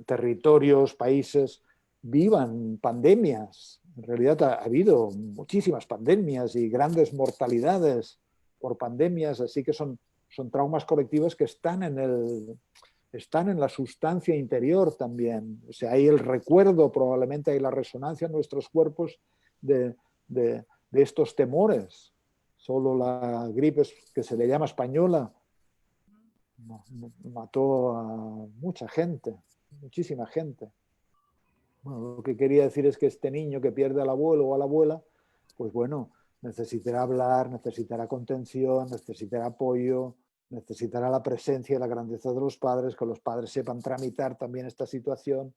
S3: territorios, países, vivan pandemias. En realidad ha habido muchísimas pandemias y grandes mortalidades por pandemias, así que son traumas colectivos que están en la sustancia interior también. O sea, hay el recuerdo, probablemente hay la resonancia en nuestros cuerpos de estos temores. Solo la gripe que se le llama española mató a mucha gente, muchísima gente. Bueno, lo que quería decir es que este niño que pierde al abuelo o a la abuela, pues bueno, necesitará hablar, necesitará contención, necesitará apoyo, necesitará la presencia y la grandeza de los padres, que los padres sepan tramitar también esta situación.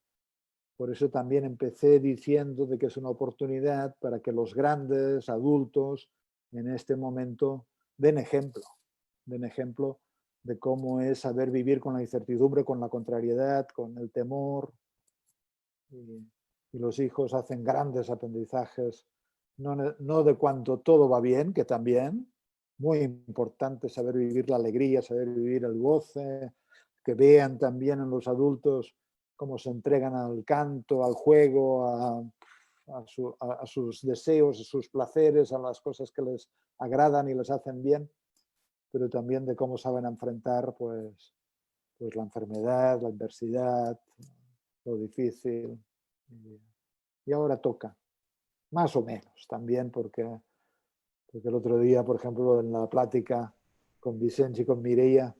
S3: Por eso también empecé diciendo de que es una oportunidad para que los grandes adultos en este momento den ejemplo de cómo es saber vivir con la incertidumbre, con la contrariedad, con el temor. Y los hijos hacen grandes aprendizajes, no de cuando todo va bien, que también, muy importante saber vivir la alegría, saber vivir el goce, que vean también en los adultos cómo se entregan al canto, al juego, a sus deseos, a sus placeres, a las cosas que les agradan y les hacen bien, pero también de cómo saben enfrentar pues la enfermedad, la adversidad, lo difícil. Y ahora toca, más o menos también, porque el otro día, por ejemplo, en la plática con Vicente y con Mireia,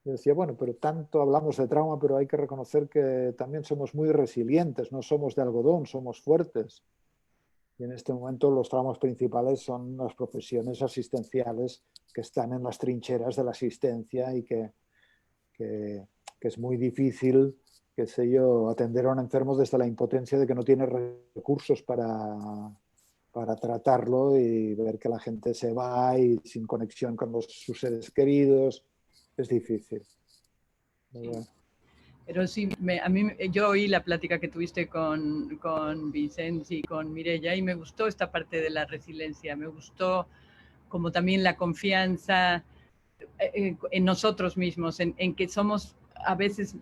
S3: yo decía, bueno, pero tanto hablamos de trauma, pero hay que reconocer que también somos muy resilientes, no somos de algodón, somos fuertes. Y en este momento los traumas principales son las profesiones asistenciales que están en las trincheras de la asistencia y que es muy difícil, qué sé yo, atender a un enfermo desde la impotencia de que no tiene recursos para tratarlo y ver que la gente se va y sin conexión con sus seres queridos. Es difícil.
S2: Sí. Pero sí, yo oí la plática que tuviste con Vicente y con Mireia y me gustó esta parte de la resiliencia, me gustó como también la confianza en nosotros mismos, en que somos a veces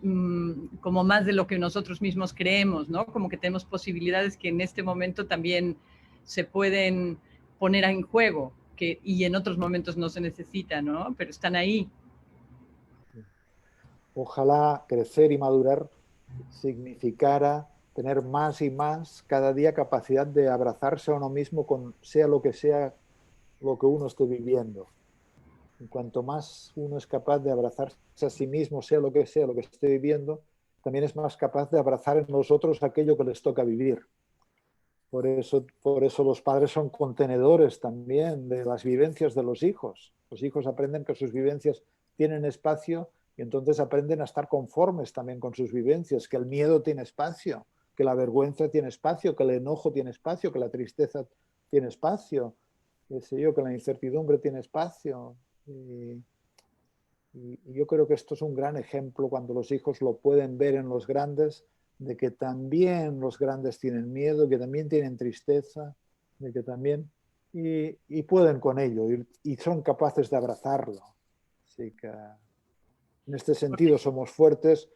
S2: como más de lo que nosotros mismos creemos, ¿no? Como que tenemos posibilidades que en este momento también se pueden poner en juego y en otros momentos no se necesitan, ¿no? Pero están ahí.
S3: Ojalá crecer y madurar significara tener más y más cada día capacidad de abrazarse a uno mismo con sea lo que uno esté viviendo. Y cuanto más uno es capaz de abrazarse a sí mismo, sea lo que esté viviendo, también es más capaz de abrazar en los otros aquello que les toca vivir. Por eso los padres son contenedores también de las vivencias de los hijos. Los hijos aprenden que sus vivencias tienen espacio y entonces aprenden a estar conformes también con sus vivencias, que el miedo tiene espacio, que la vergüenza tiene espacio, que el enojo tiene espacio, que la tristeza tiene espacio, qué sé yo, que la incertidumbre tiene espacio. Y yo creo que esto es un gran ejemplo cuando los hijos lo pueden ver en los grandes, de que también los grandes tienen miedo, que también tienen tristeza, de que también, y pueden con ello, y son capaces de abrazarlo. Así que en este sentido somos fuertes,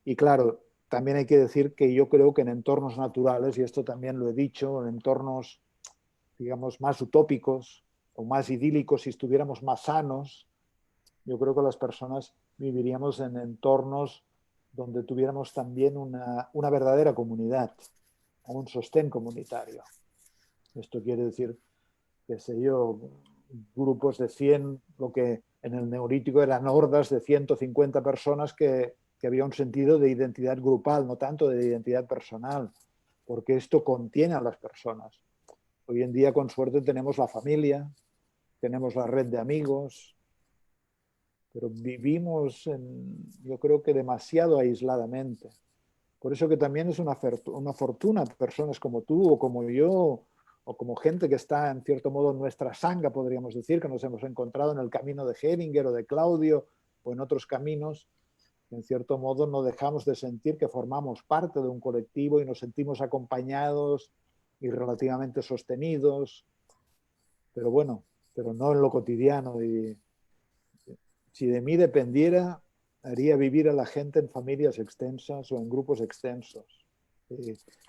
S3: y claro, también hay que decir que yo creo que en entornos naturales, y esto también lo he dicho, en entornos, digamos, más utópicos o más idílicos, si estuviéramos más sanos, yo creo que las personas viviríamos en entornos donde tuviéramos también una verdadera comunidad, un sostén comunitario. Esto quiere decir, qué sé yo, grupos de 100, lo que en el Neolítico eran hordas de 150 personas que había un sentido de identidad grupal, no tanto de identidad personal, porque esto contiene a las personas. Hoy en día, con suerte, tenemos la familia, tenemos la red de amigos, pero vivimos, yo creo que demasiado aisladamente. Por eso que también es una fortuna personas como tú o como yo, o como gente que está en cierto modo en nuestra sanga, podríamos decir, que nos hemos encontrado en el camino de Heringer o de Claudio o en otros caminos, que en cierto modo no dejamos de sentir que formamos parte de un colectivo y nos sentimos acompañados y relativamente sostenidos, pero bueno, pero no en lo cotidiano. Y si de mí dependiera, haría vivir a la gente en familias extensas o en grupos extensos.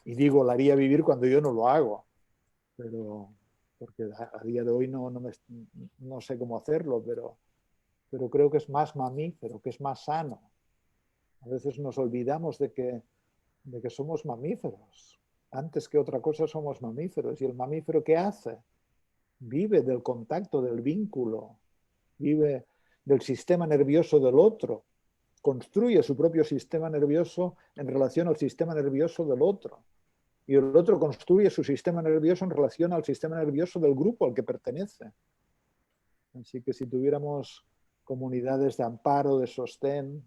S3: Y digo, la haría vivir cuando yo no lo hago, pero porque a día de hoy no sé cómo hacerlo, pero creo que es más mamífero, que es más sano. A veces nos olvidamos de que somos mamíferos. Antes que otra cosa somos mamíferos. ¿Y el mamífero qué hace? Vive del contacto, del vínculo, vive del sistema nervioso del otro, construye su propio sistema nervioso en relación al sistema nervioso del otro. Y el otro construye su sistema nervioso en relación al sistema nervioso del grupo al que pertenece. Así que si tuviéramos comunidades de amparo, de sostén,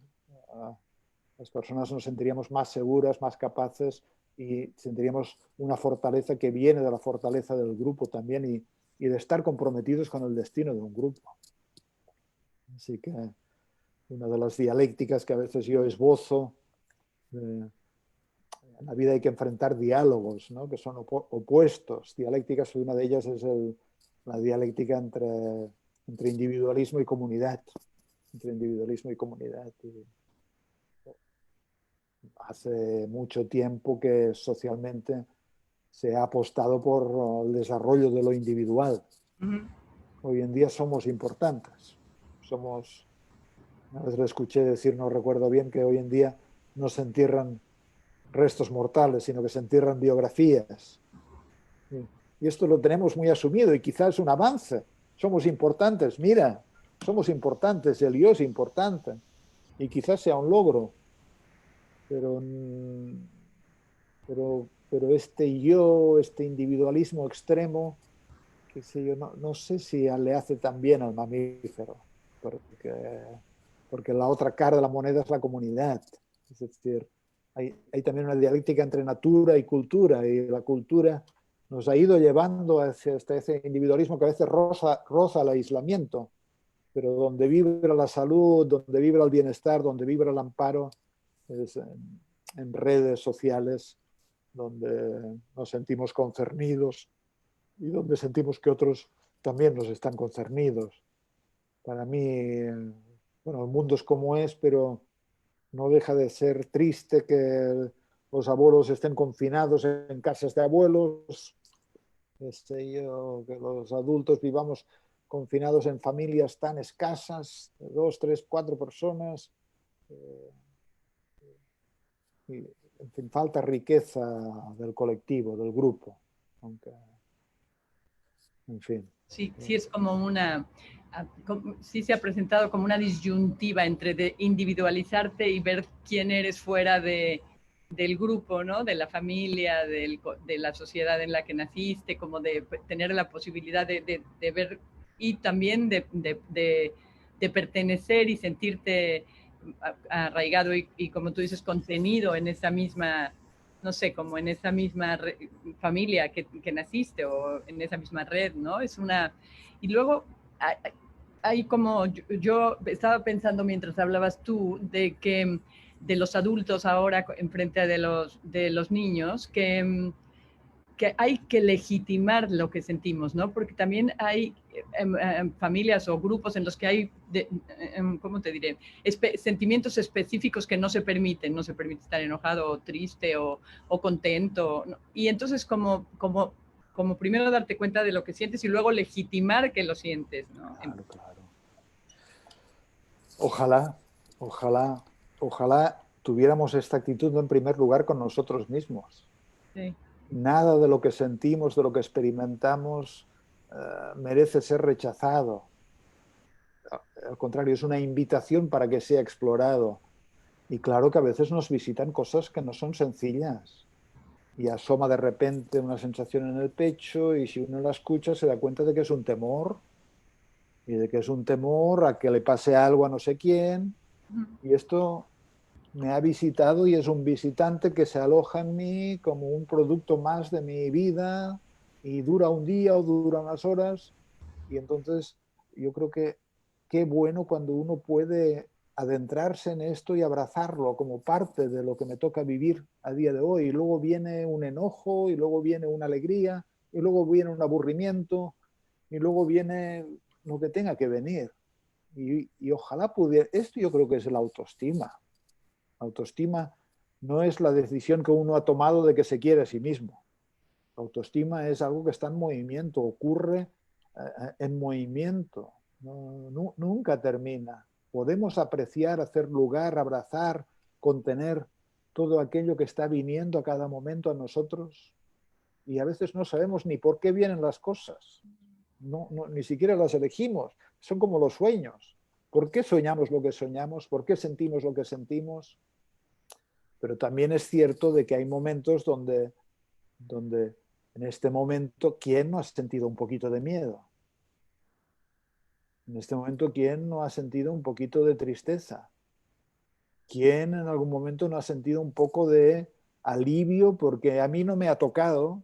S3: las personas nos sentiríamos más seguras, más capaces y sentiríamos una fortaleza que viene de la fortaleza del grupo también y de estar comprometidos con el destino de un grupo. Así que una de las dialécticas que a veces yo esbozo, en la vida hay que enfrentar diálogos, ¿no? Que son opuestos. Dialécticas, una de ellas es la dialéctica entre individualismo y comunidad. Entre individualismo y comunidad. Hace mucho tiempo que socialmente se ha apostado por el desarrollo de lo individual. Hoy en día somos importantes. Una vez lo escuché decir, no recuerdo bien, que hoy en día no se entierran restos mortales, sino que se entierran biografías. Y esto lo tenemos muy asumido y quizás es un avance. Somos importantes, mira, somos importantes, el yo es importante. Y quizás sea un logro, pero este yo, este individualismo extremo, qué sé yo, no sé si le hace tan bien al mamífero, porque la otra cara de la moneda es la comunidad. Es decir, hay también una dialéctica entre natura y cultura, y la cultura nos ha ido llevando hacia ese individualismo que a veces roza el aislamiento, pero donde vibra la salud, donde vibra el bienestar, donde vibra el amparo, es en redes sociales, donde nos sentimos concernidos y donde sentimos que otros también nos están concernidos. Para mí, bueno, el mundo es como es, pero no deja de ser triste que los abuelos estén confinados en casas de abuelos, que los adultos vivamos confinados en familias tan escasas, de 2, 3, 4 personas. Y en fin, falta riqueza del colectivo, del grupo. Aunque, en fin.
S2: Sí, sí es como sí se ha presentado como una disyuntiva entre de individualizarte y ver quién eres fuera del grupo, ¿no? De la familia, de la sociedad en la que naciste, como de tener la posibilidad de ver y también de pertenecer y sentirte arraigado y, como tú dices, contenido en esa misma, no sé, como en esa misma familia que naciste o en esa misma red, ¿no? Es una... Y luego hay como, yo estaba pensando mientras hablabas tú de que de los adultos ahora en frente de los niños, que hay que legitimar lo que sentimos, ¿no? Porque también hay familias o grupos en los que hay, ¿cómo te diré? Sentimientos específicos que no se permiten. No se permite estar enojado o triste o contento, ¿no? Y entonces como primero darte cuenta de lo que sientes y luego legitimar que lo sientes, ¿no?
S3: Claro, claro. Ojalá, ojalá, ojalá tuviéramos esta actitud en primer lugar con nosotros mismos.
S2: Sí.
S3: Nada de lo que sentimos, de lo que experimentamos, merece ser rechazado. Al contrario, es una invitación para que sea explorado. Y claro que a veces nos visitan cosas que no son sencillas. Y asoma de repente una sensación en el pecho y si uno la escucha se da cuenta de que es un temor. Y de que es un temor a que le pase algo a no sé quién. Y esto me ha visitado y es un visitante que se aloja en mí como un producto más de mi vida y dura un día o dura unas horas. Y entonces yo creo que qué bueno cuando uno puede adentrarse en esto y abrazarlo como parte de lo que me toca vivir a día de hoy. Y luego viene un enojo, y luego viene una alegría, y luego viene un aburrimiento, y luego viene lo que tenga que venir. Y ojalá pudiera, esto yo creo que es la autoestima. La autoestima no es la decisión que uno ha tomado de que se quiere a sí mismo. La autoestima es algo que está en movimiento, ocurre en movimiento, nunca termina. Podemos apreciar, hacer lugar, abrazar, contener todo aquello que está viniendo a cada momento a nosotros y a veces no sabemos ni por qué vienen las cosas. Ni siquiera las elegimos. Son como los sueños. ¿Por qué soñamos lo que soñamos? ¿Por qué sentimos lo que sentimos? Pero también es cierto de que hay momentos donde en este momento, ¿quién no ha sentido un poquito de miedo? En este momento, ¿quién no ha sentido un poquito de tristeza? ¿Quién en algún momento no ha sentido un poco de alivio porque a mí no me ha tocado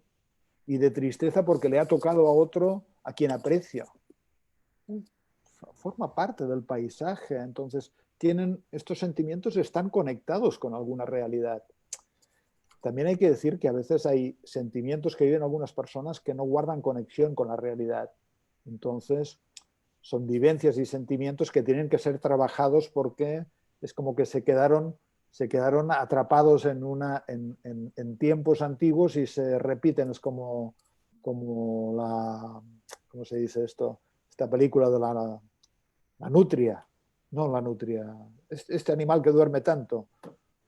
S3: y de tristeza porque le ha tocado a otro a quien aprecio? Forma parte del paisaje, entonces estos sentimientos están conectados con alguna realidad. También hay que decir que a veces hay sentimientos que viven algunas personas que no guardan conexión con la realidad. Entonces, son vivencias y sentimientos que tienen que ser trabajados porque es como que se quedaron atrapados en tiempos antiguos y se repiten. Es como ¿cómo se dice esto? Esta película de la nutria. No la nutria. Este animal que duerme tanto.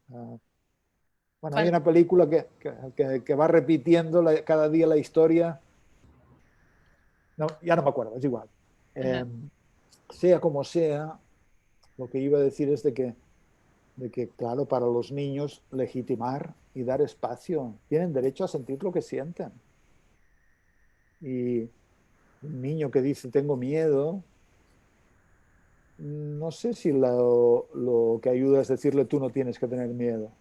S3: Bueno, hay una película que va repitiendo cada día la historia. No, ya no me acuerdo, es igual. Sea como sea, lo que iba a decir es de que, claro, para los niños legitimar y dar espacio. Tienen derecho a sentir lo que sienten. Y un niño que dice tengo miedo, no sé si lo que ayuda es decirle tú no tienes que tener miedo.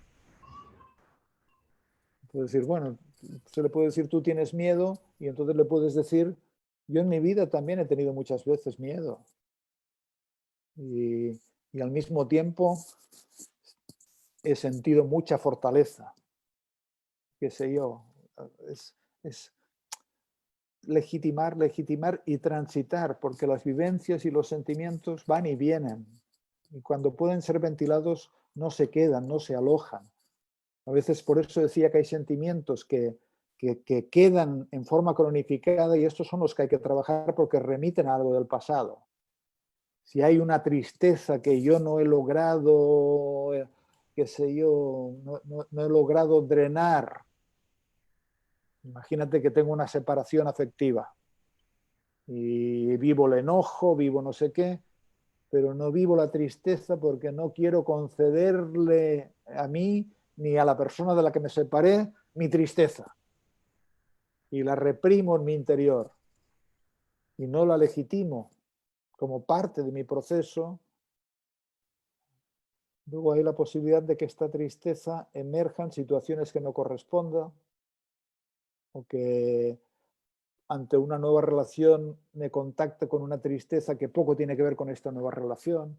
S3: Puede decir, bueno, se le puede decir tú tienes miedo y entonces le puedes decir yo en mi vida también he tenido muchas veces miedo. Y al mismo tiempo he sentido mucha fortaleza. Qué sé yo, es legitimar y transitar, porque las vivencias y los sentimientos van y vienen. Y cuando pueden ser ventilados, no se quedan, no se alojan. A veces por eso decía que hay sentimientos que quedan en forma cronificada y estos son los que hay que trabajar porque remiten a algo del pasado. Si hay una tristeza que yo no he logrado qué sé yo, no he logrado drenar. Imagínate que tengo una separación afectiva y vivo el enojo, vivo no sé qué, pero no vivo la tristeza porque no quiero concederle a mí ni a la persona de la que me separé mi tristeza. Y la reprimo en mi interior y no la legitimo como parte de mi proceso. Luego hay la posibilidad de que esta tristeza emerja en situaciones que no correspondan o que ante una nueva relación me contacte con una tristeza que poco tiene que ver con esta nueva relación.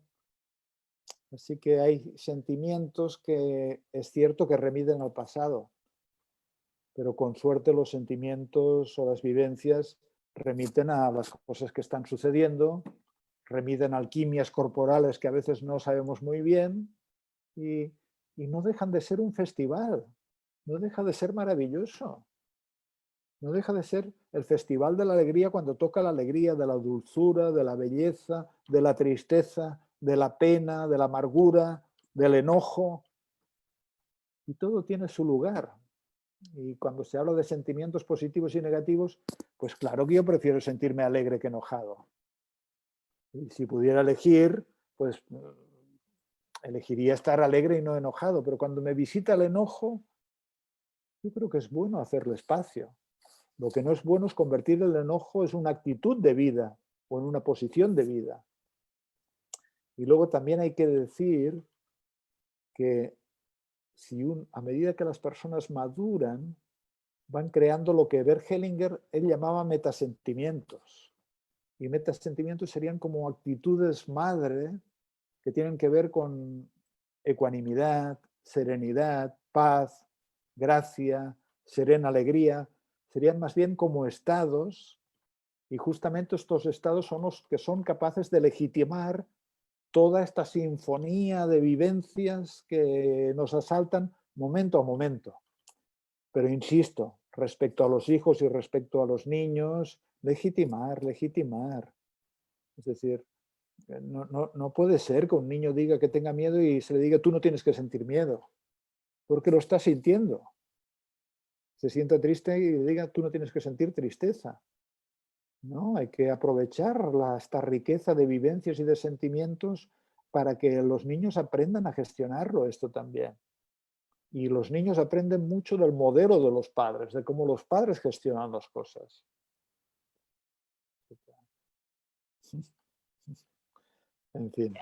S3: Así que hay sentimientos que es cierto que remiten al pasado, pero con suerte los sentimientos o las vivencias remiten a las cosas que están sucediendo, remiten a alquimias corporales que a veces no sabemos muy bien y no dejan de ser un festival, no deja de ser maravilloso. No deja de ser el festival de la alegría cuando toca la alegría de la dulzura, de la belleza, de la tristeza, de la pena, de la amargura, del enojo. Y todo tiene su lugar. Y cuando se habla de sentimientos positivos y negativos, pues claro que yo prefiero sentirme alegre que enojado. Y si pudiera elegir, pues elegiría estar alegre y no enojado. Pero cuando me visita el enojo, yo creo que es bueno hacerle espacio. Lo que no es bueno es convertir el enojo en una actitud de vida o en una posición de vida. Y luego también hay que decir que a medida que las personas maduran, van creando lo que Bert Hellinger él llamaba metasentimientos. Y metasentimientos serían como actitudes madre que tienen que ver con ecuanimidad, serenidad, paz, gracia, serena alegría. Serían más bien como estados. Y justamente estos estados son los que son capaces de legitimar toda esta sinfonía de vivencias que nos asaltan momento a momento. Pero insisto, respecto a los hijos y respecto a los niños, legitimar. Es decir, no puede ser que un niño diga que tenga miedo y se le diga tú no tienes que sentir miedo, porque lo está sintiendo. Se sienta triste y le diga tú no tienes que sentir tristeza. No, hay que aprovechar esta riqueza de vivencias y de sentimientos para que los niños aprendan a gestionarlo esto también. Y los niños aprenden mucho del modelo de los padres, de cómo los padres gestionan las cosas. En fin.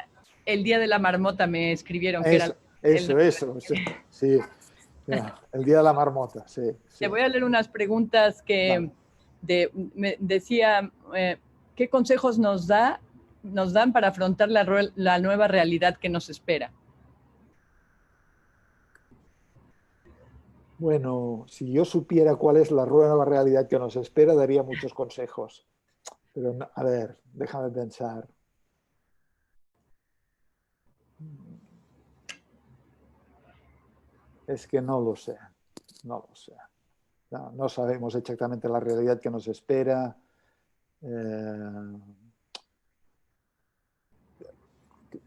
S2: El día de la marmota me escribieron que era...
S3: Eso, sí. El día de la marmota, sí.
S2: Te voy a leer unas preguntas que me decía, ¿qué consejos nos dan para afrontar la nueva realidad que nos espera?
S3: Bueno, si yo supiera cuál es la nueva realidad que nos espera, daría muchos consejos. Pero, a ver, déjame pensar. Es que no lo sé, no lo sé. No sabemos exactamente la realidad que nos espera.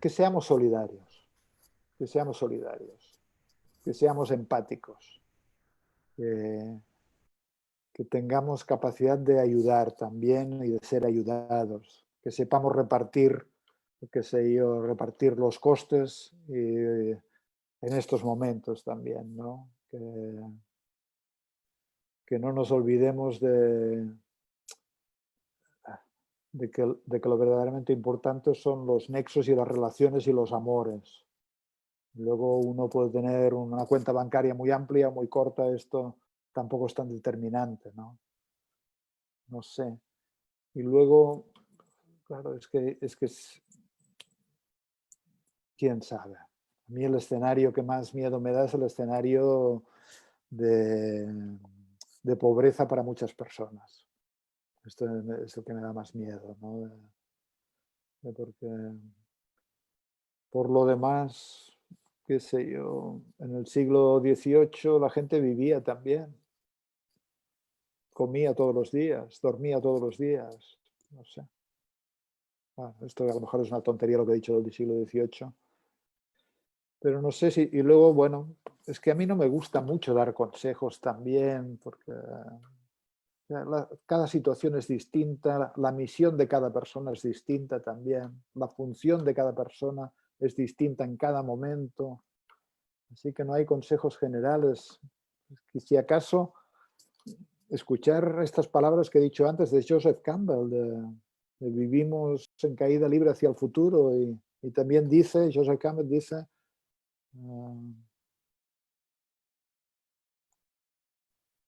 S3: Que seamos solidarios, que seamos solidarios, que seamos empáticos, que tengamos capacidad de ayudar también y de ser ayudados, que sepamos repartir, qué sé yo, repartir los costes en estos momentos también, ¿no? Que no nos olvidemos de que lo verdaderamente importante son los nexos y las relaciones y los amores. Luego uno puede tener una cuenta bancaria muy amplia, muy corta, esto tampoco es tan determinante, ¿no? No sé. Y luego, claro, quién sabe. A mí el escenario que más miedo me da es el escenario de pobreza para muchas personas. Esto es lo que me da más miedo, ¿no? Porque por lo demás, qué sé yo, en el siglo XVIII la gente vivía también. Comía todos los días, dormía todos los días, no sé. Bueno, esto a lo mejor es una tontería lo que he dicho del siglo XVIII, pero no sé si... Y luego, bueno, es que a mí no me gusta mucho dar consejos también, porque cada situación es distinta, la misión de cada persona es distinta también, la función de cada persona es distinta en cada momento. Así que no hay consejos generales. Y si acaso, escuchar estas palabras que he dicho antes de Joseph Campbell, de vivimos en caída libre hacia el futuro, y también dice, Joseph Campbell dice,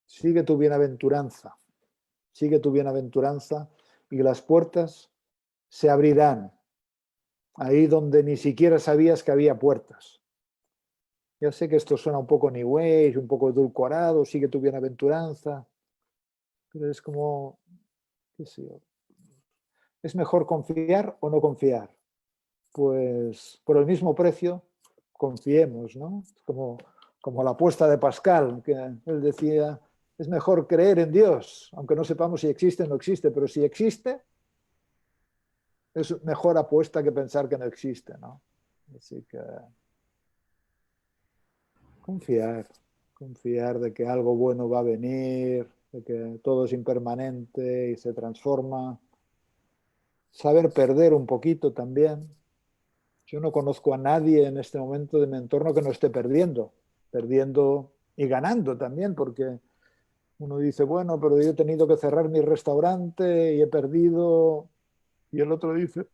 S3: sigue tu bienaventuranza, y las puertas se abrirán, ahí donde ni siquiera sabías que había puertas. Ya sé que esto suena un poco New Age, un poco edulcorado, sigue tu bienaventuranza, pero es como, qué sé yo, ¿es mejor confiar o no confiar? Pues por el mismo precio, confiemos, ¿no? Como la apuesta de Pascal, que él decía, es mejor creer en Dios, aunque no sepamos si existe o no existe, pero si existe, es mejor apuesta que pensar que no existe, ¿no? Así que confiar de que algo bueno va a venir, de que todo es impermanente y se transforma. Saber perder un poquito también. Yo no conozco a nadie en este momento de mi entorno que no esté perdiendo y ganando también, porque uno dice, bueno, pero yo he tenido que cerrar mi restaurante y he perdido, y el otro dice,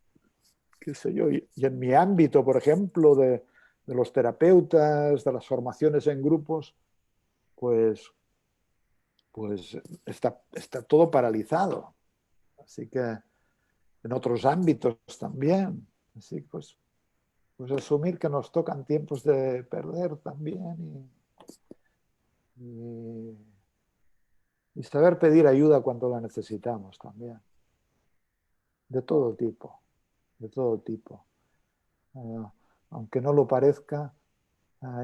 S3: qué sé yo, y en mi ámbito, por ejemplo, de los terapeutas, de las formaciones en grupos, pues está todo paralizado. Así que en otros ámbitos también. Así pues asumir que nos tocan tiempos de perder también y saber pedir ayuda cuando la necesitamos también. De todo tipo, de todo tipo. Aunque no lo parezca,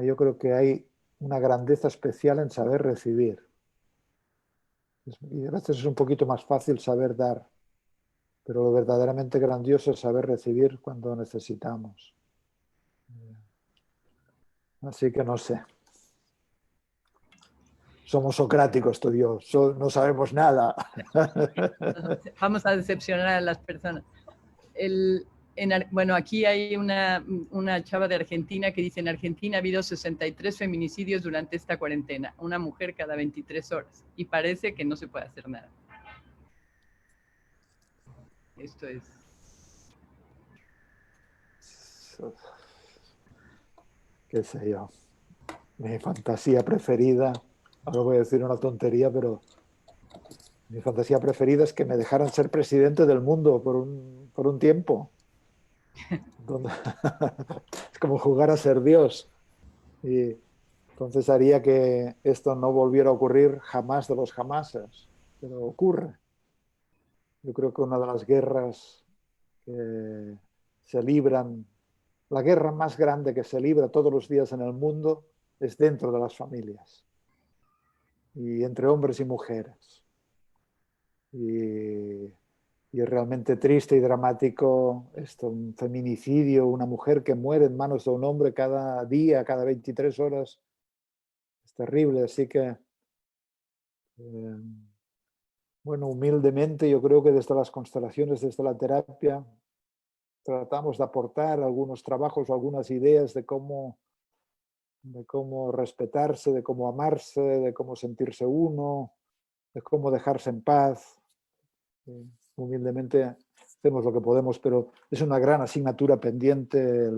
S3: yo creo que hay una grandeza especial en saber recibir. Y a veces es un poquito más fácil saber dar, pero lo verdaderamente grandioso es saber recibir cuando necesitamos. Así que no sé. Somos socráticos, tú y yo. No sabemos nada.
S2: Vamos a decepcionar a las personas. Bueno, aquí hay una chava de Argentina que dice, en Argentina ha habido 63 feminicidios durante esta cuarentena, una mujer cada 23 horas, y parece que no se puede hacer nada. Esto es...
S3: Qué sé yo. Mi fantasía preferida, ahora voy a decir una tontería, pero mi fantasía preferida es que me dejaran ser presidente del mundo por un tiempo. Es como jugar a ser Dios. Y entonces haría que esto no volviera a ocurrir jamás de los jamases. Pero ocurre. Yo creo que una de las guerras que se libran, la guerra más grande que se libra todos los días en el mundo es dentro de las familias y entre hombres y mujeres. Y es realmente triste y dramático esto, un feminicidio, una mujer que muere en manos de un hombre cada día, cada 23 horas. Es terrible, así que, bueno, humildemente yo creo que desde las constelaciones, desde la terapia, tratamos de aportar algunos trabajos o algunas ideas de cómo respetarse, de cómo amarse, de cómo sentirse uno, de cómo dejarse en paz. Humildemente hacemos lo que podemos, pero es una gran asignatura pendiente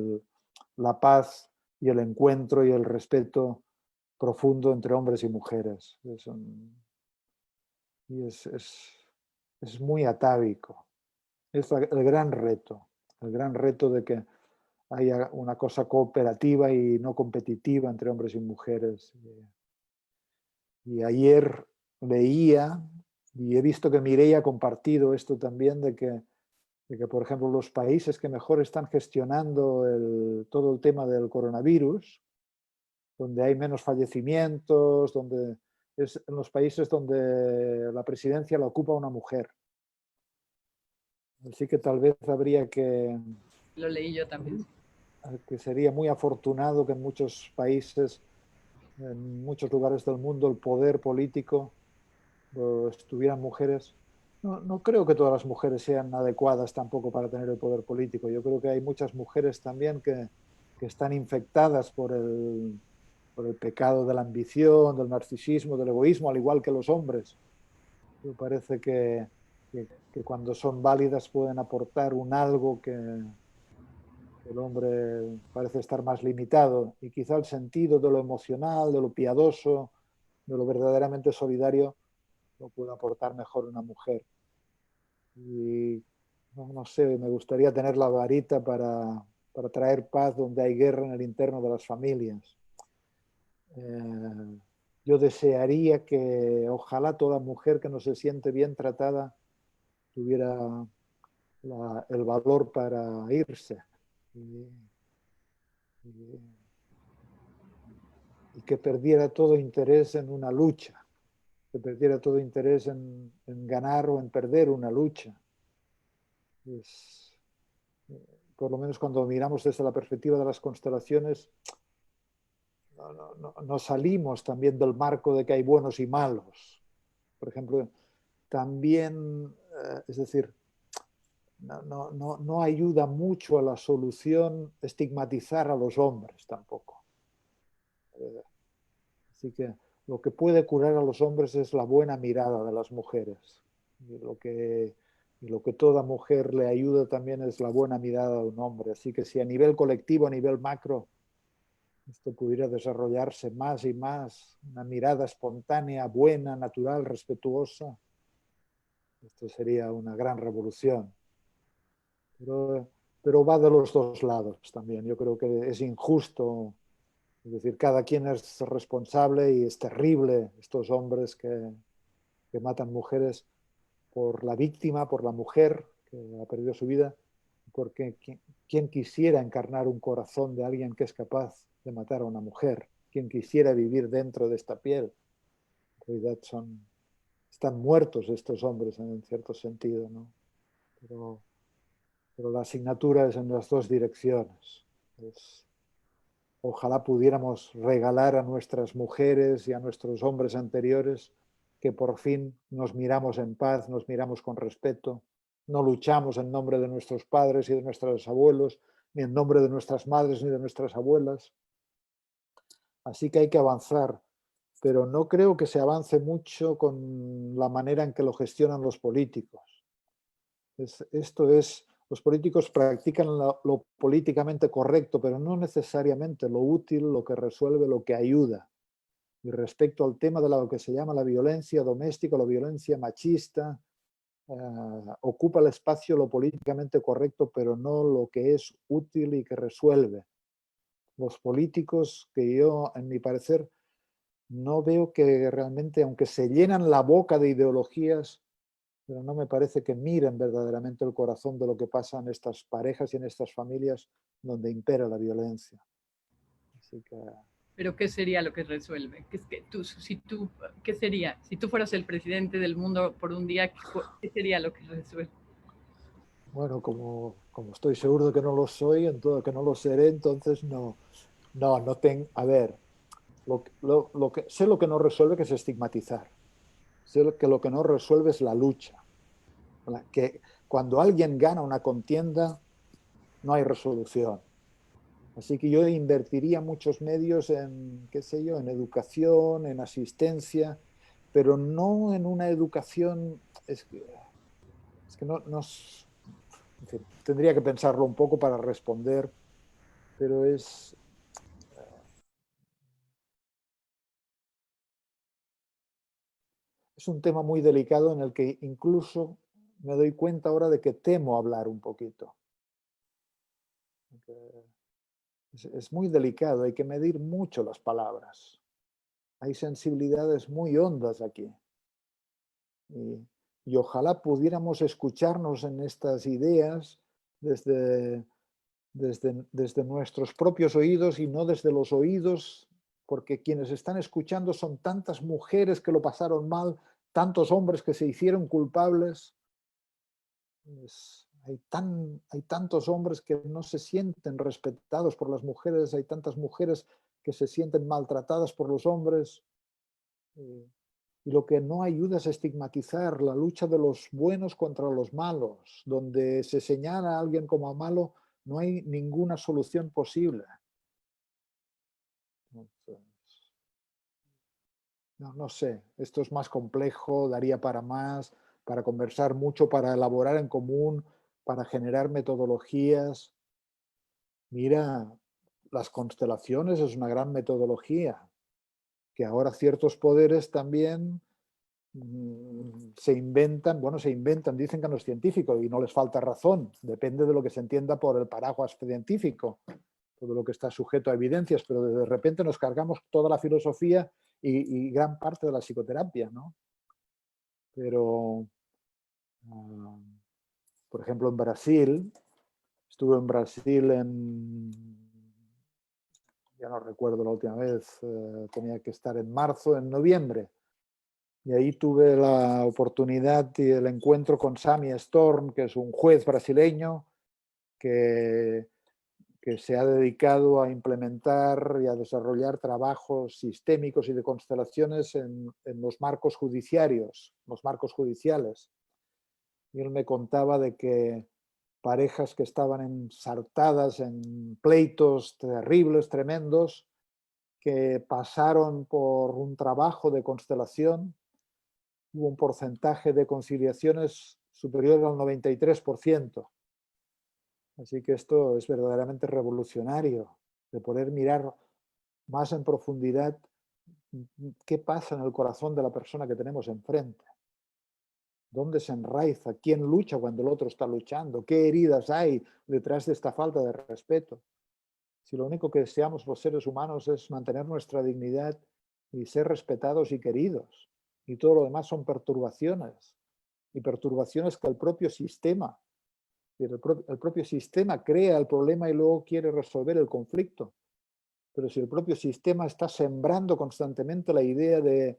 S3: la paz y el encuentro y el respeto profundo entre hombres y mujeres. Es muy atávico. Es el gran reto de que haya una cosa cooperativa y no competitiva entre hombres y mujeres. Y ayer leía, y he visto que Mireia ha compartido esto también, de que, por ejemplo, los países que mejor están gestionando todo el tema del coronavirus, donde hay menos fallecimientos, donde es en los países donde la presidencia la ocupa una mujer. Así que tal vez habría que...
S2: Lo leí yo también.
S3: que sería muy afortunado que en muchos países, en muchos lugares del mundo, el poder político estuvieran mujeres. No creo que todas las mujeres sean adecuadas tampoco para tener el poder político. Yo creo que hay muchas mujeres también que están infectadas por el pecado de la ambición, del narcisismo, del egoísmo, al igual que los hombres. Me parece que cuando son válidas pueden aportar un algo que el hombre parece estar más limitado, y quizá el sentido de lo emocional, de lo piadoso, de lo verdaderamente solidario, lo puede aportar mejor una mujer. Y no sé, me gustaría tener la varita para traer paz donde hay guerra en el interno de las familias. Yo desearía que ojalá toda mujer que no se siente bien tratada tuviera el valor para irse y, y, y que perdiera todo interés en una lucha, que perdiera todo interés en ganar o en perder una lucha. Es, por lo menos cuando miramos desde la perspectiva de las constelaciones, no salimos también del marco de que hay buenos y malos. Por ejemplo, también, es decir, no ayuda mucho a la solución estigmatizar a los hombres tampoco. Así que lo que puede curar a los hombres es la buena mirada de las mujeres. Y lo que toda mujer le ayuda también es la buena mirada de un hombre. Así que si a nivel colectivo, a nivel macro, esto pudiera desarrollarse más y más, una mirada espontánea, buena, natural, respetuosa, esto sería una gran revolución. Pero va de los dos lados también. Yo creo que es injusto, es decir, cada quien es responsable y es terrible estos hombres que matan mujeres por la víctima, por la mujer que ha perdido su vida, porque ¿quién quisiera encarnar un corazón de alguien que es capaz de matar a una mujer? ¿Quién quisiera vivir dentro de esta piel? En realidad están muertos estos hombres en cierto sentido, ¿no? Pero la asignatura es en las dos direcciones. Ojalá pudiéramos regalar a nuestras mujeres y a nuestros hombres anteriores que por fin nos miramos en paz, nos miramos con respeto, no luchamos en nombre de nuestros padres y de nuestros abuelos, ni en nombre de nuestras madres ni de nuestras abuelas. Así que hay que avanzar, pero no creo que se avance mucho con la manera en que lo gestionan los políticos. Los políticos practican lo políticamente correcto, pero no necesariamente lo útil, lo que resuelve, lo que ayuda. Y respecto al tema de lo que se llama la violencia doméstica, la violencia machista, ocupa el espacio lo políticamente correcto, pero no lo que es útil y que resuelve. Los políticos, que yo, en mi parecer, no veo que realmente, aunque se llenan la boca de ideologías, pero no me parece que miren verdaderamente el corazón de lo que pasa en estas parejas y en estas familias donde impera la violencia. Así que...
S2: Pero ¿qué sería lo que resuelve? ¿Qué sería? Si tú fueras el presidente del mundo por un día, ¿qué sería lo que resuelve?
S3: Bueno, como estoy seguro de que no lo soy, en todo que no lo seré, entonces no tengo... A ver, sé lo que no resuelve, que es estigmatizar. Sé que lo que no resuelve es la lucha. Que cuando alguien gana una contienda, no hay resolución. Así que yo invertiría muchos medios en, qué sé yo, en educación, en asistencia, pero no en una educación, es que en fin, tendría que pensarlo un poco para responder, pero es un tema muy delicado en el que incluso me doy cuenta ahora de que temo hablar un poquito. Es muy delicado, hay que medir mucho las palabras. Hay sensibilidades muy hondas aquí. Y ojalá pudiéramos escucharnos en estas ideas desde nuestros propios oídos y no desde los oídos, porque quienes están escuchando son tantas mujeres que lo pasaron mal, tantos hombres que se hicieron culpables. hay tantos hombres que no se sienten respetados por las mujeres, hay tantas mujeres que se sienten maltratadas por los hombres. Y lo que no ayuda es estigmatizar la lucha de los buenos contra los malos. Donde se señala a alguien como malo, no hay ninguna solución posible. No sé, esto es más complejo, daría para más, para conversar mucho, para elaborar en común, para generar metodologías. Mira, las constelaciones es una gran metodología, que ahora ciertos poderes también se inventan, dicen que no es científico y no les falta razón, depende de lo que se entienda por el paraguas científico, todo lo que está sujeto a evidencias, pero de repente nos cargamos toda la filosofía y gran parte de la psicoterapia, ¿no? Pero, por ejemplo, en Brasil, estuve en Brasil ya no recuerdo la última vez, tenía que estar en marzo, en noviembre, y ahí tuve la oportunidad y el encuentro con Sami Storm, que es un juez brasileño que se ha dedicado a implementar y a desarrollar trabajos sistémicos y de constelaciones en los marcos judiciarios, los marcos judiciales. Y él me contaba de que parejas que estaban ensartadas en pleitos terribles, tremendos, que pasaron por un trabajo de constelación, hubo un porcentaje de conciliaciones superior al 93%. Así que esto es verdaderamente revolucionario, de poder mirar más en profundidad qué pasa en el corazón de la persona que tenemos enfrente. ¿Dónde se enraiza? ¿Quién lucha cuando el otro está luchando? ¿Qué heridas hay detrás de esta falta de respeto? Si lo único que deseamos los seres humanos es mantener nuestra dignidad y ser respetados y queridos, y todo lo demás son perturbaciones, y perturbaciones que el propio sistema crea el problema y luego quiere resolver el conflicto. Pero si el propio sistema está sembrando constantemente la idea de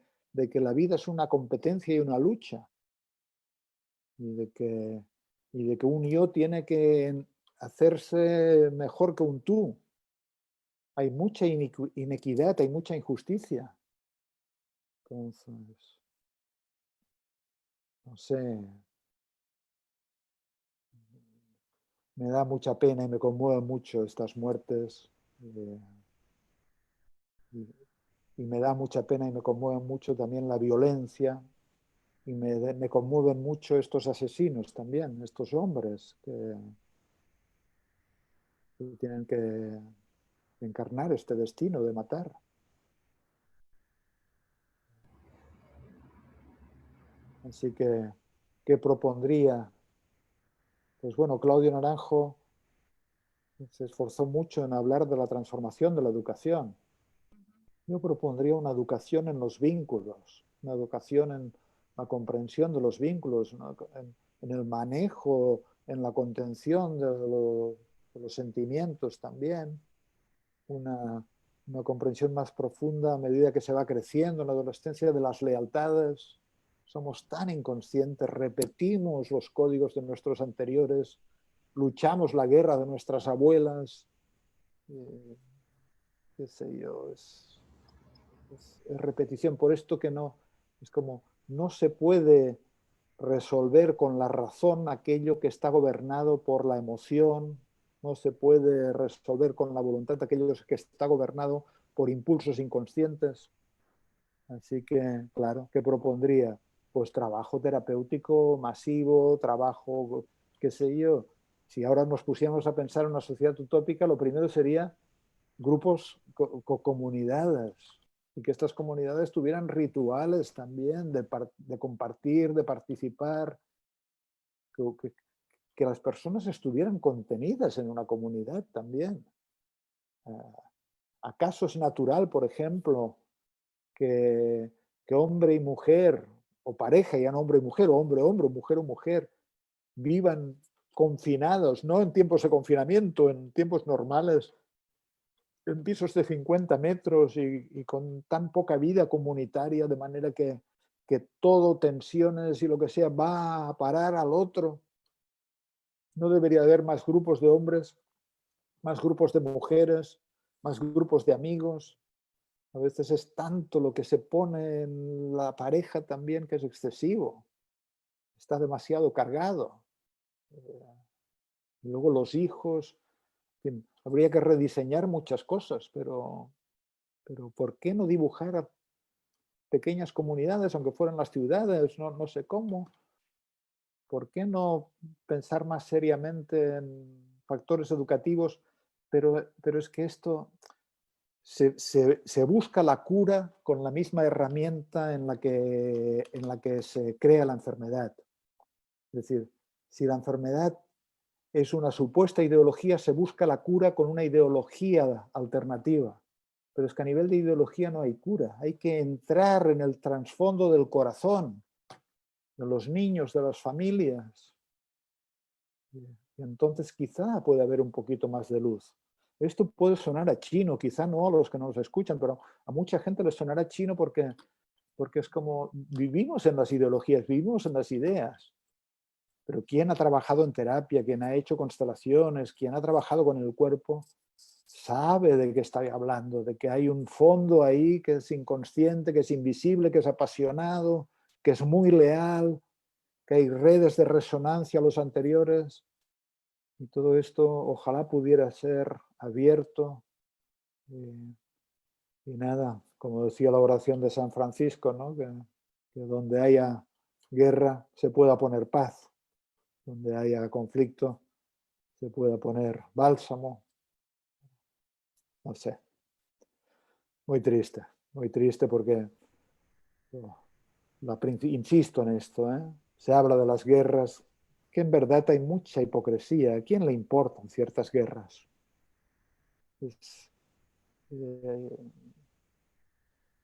S3: que la vida es una competencia y una lucha, y de que un yo tiene que hacerse mejor que un tú, hay mucha inequidad, hay mucha injusticia. Entonces, no sé, me da mucha pena y me conmueven mucho estas muertes. Y me da mucha pena y me conmueven mucho también la violencia. Y me conmueven mucho estos asesinos también, estos hombres que tienen que encarnar este destino de matar. Así que, ¿qué propondría? Pues bueno, Claudio Naranjo se esforzó mucho en hablar de la transformación de la educación. Yo propondría una educación en los vínculos, una educación en la comprensión de los vínculos, en el manejo, en la contención de los sentimientos también, una comprensión más profunda a medida que se va creciendo en la adolescencia de las lealtades. Somos tan inconscientes, repetimos los códigos de nuestros anteriores, luchamos la guerra de nuestras abuelas, qué sé yo, es repetición. Por esto que no, es como, no se puede resolver con la razón aquello que está gobernado por la emoción, no se puede resolver con la voluntad aquello que está gobernado por impulsos inconscientes. Así que, claro, ¿qué propondría? Pues trabajo terapéutico masivo, trabajo, qué sé yo. Si ahora nos pusiéramos a pensar en una sociedad utópica, lo primero sería grupos, comunidades, y que estas comunidades tuvieran rituales también de compartir, de participar, que las personas estuvieran contenidas en una comunidad también. ¿Acaso es natural, por ejemplo, que hombre y mujer, o pareja, ya no hombre y mujer, o hombre, hombre, mujer o mujer, vivan confinados, no en tiempos de confinamiento, en tiempos normales, en pisos de 50 metros y con tan poca vida comunitaria, de manera que todo, tensiones y lo que sea, va a parar al otro? No debería haber más grupos de hombres, más grupos de mujeres, más grupos de amigos. A veces es tanto lo que se pone en la pareja también que es excesivo. Está demasiado cargado. Y luego los hijos. En fin, habría que rediseñar muchas cosas, pero ¿por qué no dibujar pequeñas comunidades, aunque fueran las ciudades? No sé cómo. ¿Por qué no pensar más seriamente en factores educativos? Pero es que esto se busca la cura con la misma herramienta en la que se crea la enfermedad. Es decir, si la enfermedad es una supuesta ideología, se busca la cura con una ideología alternativa. Pero es que a nivel de ideología no hay cura. Hay que entrar en el trasfondo del corazón, de los niños, de las familias. Y entonces quizá puede haber un poquito más de luz. Esto puede sonar a chino, quizá no a los que nos escuchan, pero a mucha gente les sonará chino porque es como vivimos en las ideologías, vivimos en las ideas. Pero ¿quién ha trabajado en terapia, quién ha hecho constelaciones, quién ha trabajado con el cuerpo, sabe de qué está hablando, de que hay un fondo ahí que es inconsciente, que es invisible, que es apasionado, que es muy leal, que hay redes de resonancia a los anteriores. Y todo esto ojalá pudiera ser abierto. Y nada, como decía la oración de San Francisco, ¿no? que donde haya guerra se pueda poner paz, donde haya conflicto se pueda poner bálsamo. No sé, muy triste porque, insisto en esto, se habla de las guerras, que en verdad hay mucha hipocresía. ¿A quién le importan ciertas guerras?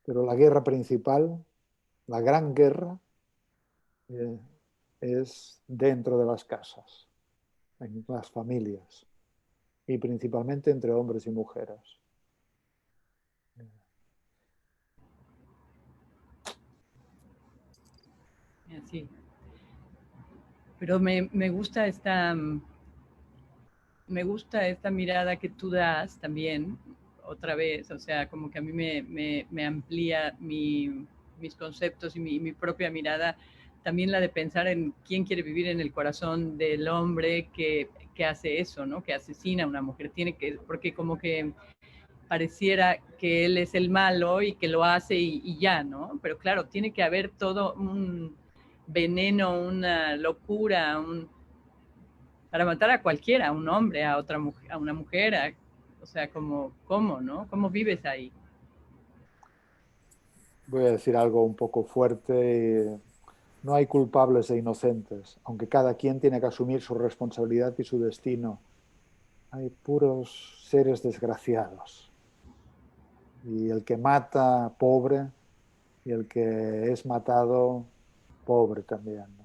S3: Pero la guerra principal, la gran guerra, es dentro de las casas, en las familias, y principalmente entre hombres y mujeres.
S2: Así. Pero me gusta esta mirada que tú das también, otra vez, o sea, como que a mí me amplía mis conceptos y mi propia mirada, también la de pensar en quién quiere vivir en el corazón del hombre que hace eso, ¿no? Que asesina a una mujer, porque como que pareciera que él es el malo y que lo hace y ya, ¿no? Pero claro, tiene que haber todo un veneno, una locura, para matar a cualquiera, a un hombre, a otra mujer, a una mujer, o sea, ¿cómo, no? ¿Cómo vives ahí?
S3: Voy a decir algo un poco fuerte. No hay culpables e inocentes, aunque cada quien tiene que asumir su responsabilidad y su destino. Hay puros seres desgraciados. Y el que mata, pobre, y el que es matado, pobre también, ¿no?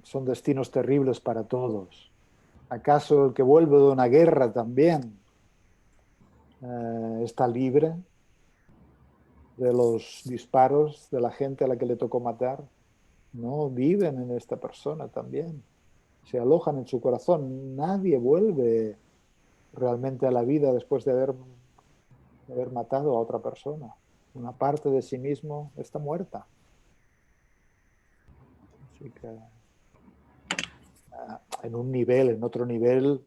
S3: Son destinos terribles para todos. ¿Acaso el que vuelve de una guerra también está libre de los disparos de la gente a la que le tocó matar? No, viven en esta persona también. Se alojan en su corazón. Nadie vuelve realmente a la vida después de haber matado a otra persona. Una parte de sí mismo está muerta. Así que en un nivel, en otro nivel,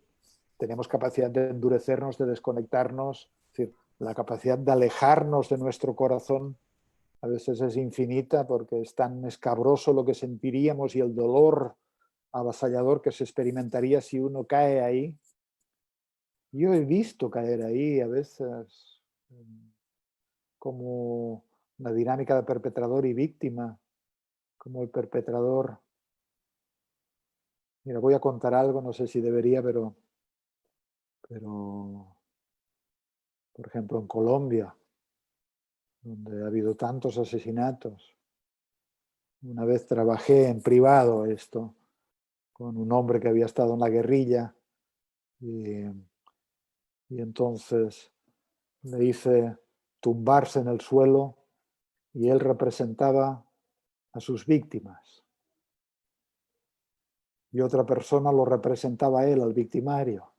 S3: tenemos capacidad de endurecernos, de desconectarnos. Es decir, la capacidad de alejarnos de nuestro corazón a veces es infinita porque es tan escabroso lo que sentiríamos y el dolor avasallador que se experimentaría si uno cae ahí. Yo he visto caer ahí a veces como la dinámica de perpetrador y víctima, como el perpetrador. Mira, voy a contar algo, no sé si debería, pero por ejemplo, en Colombia, donde ha habido tantos asesinatos. Una vez trabajé en privado esto con un hombre que había estado en la guerrilla y entonces le hice tumbarse en el suelo y él representaba a sus víctimas. y otra persona lo representaba a él, al victimario.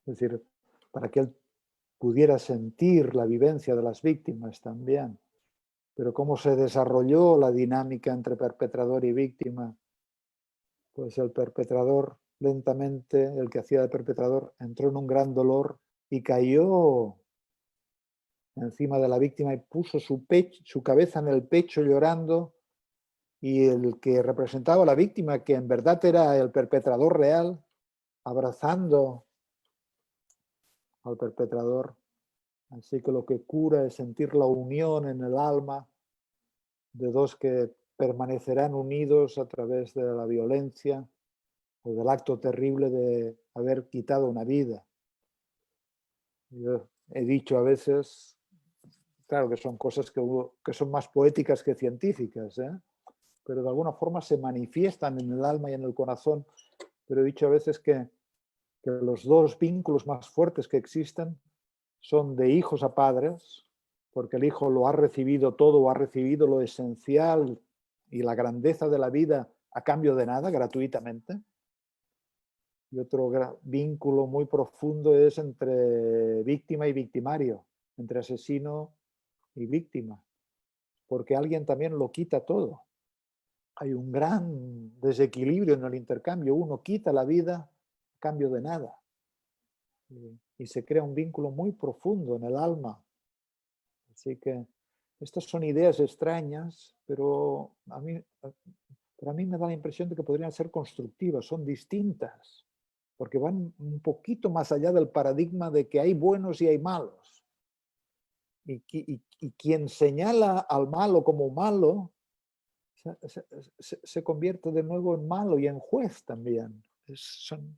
S3: Es decir, para que él pudiera sentir la vivencia de las víctimas también. Pero cómo se desarrolló la dinámica entre perpetrador y víctima, pues el perpetrador lentamente, el que hacía de perpetrador, entró en un gran dolor y cayó encima de la víctima y puso su cabeza en el pecho llorando, y el que representaba a la víctima, que en verdad era el perpetrador real, abrazando al perpetrador. Así que lo que cura es sentir la unión en el alma de dos que permanecerán unidos a través de la violencia o del acto terrible de haber quitado una vida. Yo he dicho a veces, claro que son cosas que son más poéticas que científicas, pero de alguna forma se manifiestan en el alma y en el corazón. Pero he dicho a veces que los dos vínculos más fuertes que existen son de hijos a padres, porque el hijo lo ha recibido todo, ha recibido lo esencial y la grandeza de la vida a cambio de nada, gratuitamente. Y otro vínculo muy profundo es entre víctima y victimario, entre asesino y víctima, porque alguien también lo quita todo. Hay un gran desequilibrio en el intercambio. Uno quita la vida a cambio de nada. Y se crea un vínculo muy profundo en el alma. Así que estas son ideas extrañas, pero a mí me da la impresión de que podrían ser constructivas, son distintas, porque van un poquito más allá del paradigma de que hay buenos y hay malos. Y quien señala al malo como malo se convierte de nuevo en malo y en juez también. Son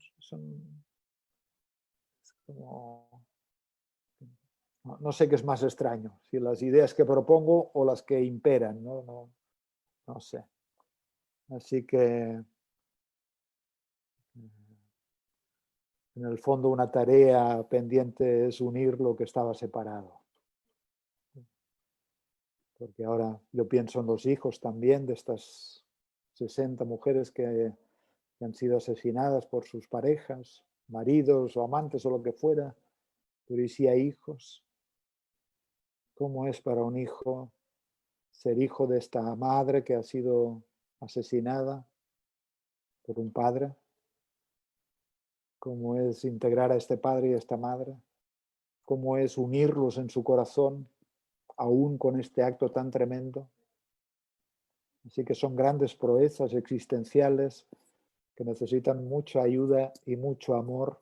S3: como... No sé qué es más extraño, si las ideas que propongo o las que imperan, no sé. Así que, en el fondo, una tarea pendiente es unir lo que estaba separado. Porque ahora yo pienso en los hijos también de estas 60 mujeres que han sido asesinadas por sus parejas, maridos o amantes o lo que fuera, pero ¿y si hay hijos? ¿Cómo es para un hijo ser hijo de esta madre que ha sido asesinada por un padre? ¿Cómo es integrar a este padre y a esta madre? ¿Cómo es unirlos en su corazón, aún con este acto tan tremendo? Así que son grandes proezas existenciales que necesitan mucha ayuda y mucho amor,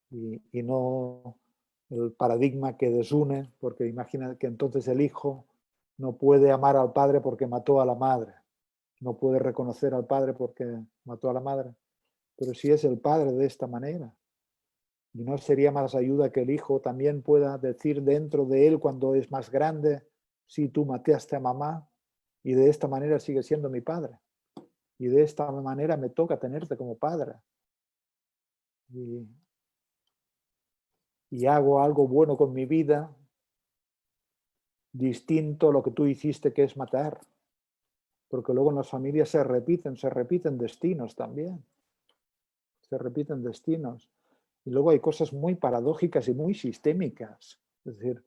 S3: y no el paradigma que desune, porque imagina que entonces el hijo no puede amar al padre porque mató a la madre, no puede reconocer al padre porque mató a la madre. Pero si es el padre de esta manera, ¿y no sería más ayuda que el hijo también pueda decir dentro de él cuando es más grande: sí, tú mataste a mamá y de esta manera sigue siendo mi padre, y de esta manera me toca tenerte como padre, y hago algo bueno con mi vida distinto a lo que tú hiciste, que es matar? Porque luego en las familias se repiten destinos también, se repiten destinos. Y luego hay cosas muy paradójicas y muy sistémicas. Es decir,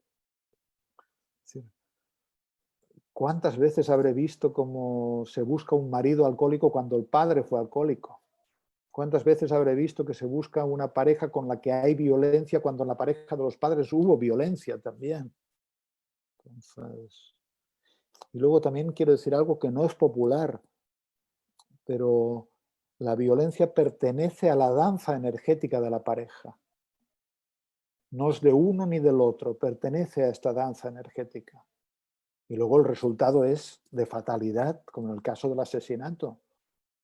S3: ¿cuántas veces habré visto cómo se busca un marido alcohólico cuando el padre fue alcohólico? ¿Cuántas veces habré visto que se busca una pareja con la que hay violencia cuando en la pareja de los padres hubo violencia también? Entonces, y luego también quiero decir algo que no es popular, pero la violencia pertenece a la danza energética de la pareja. No es de uno ni del otro, pertenece a esta danza energética. Y luego el resultado es de fatalidad, como en el caso del asesinato,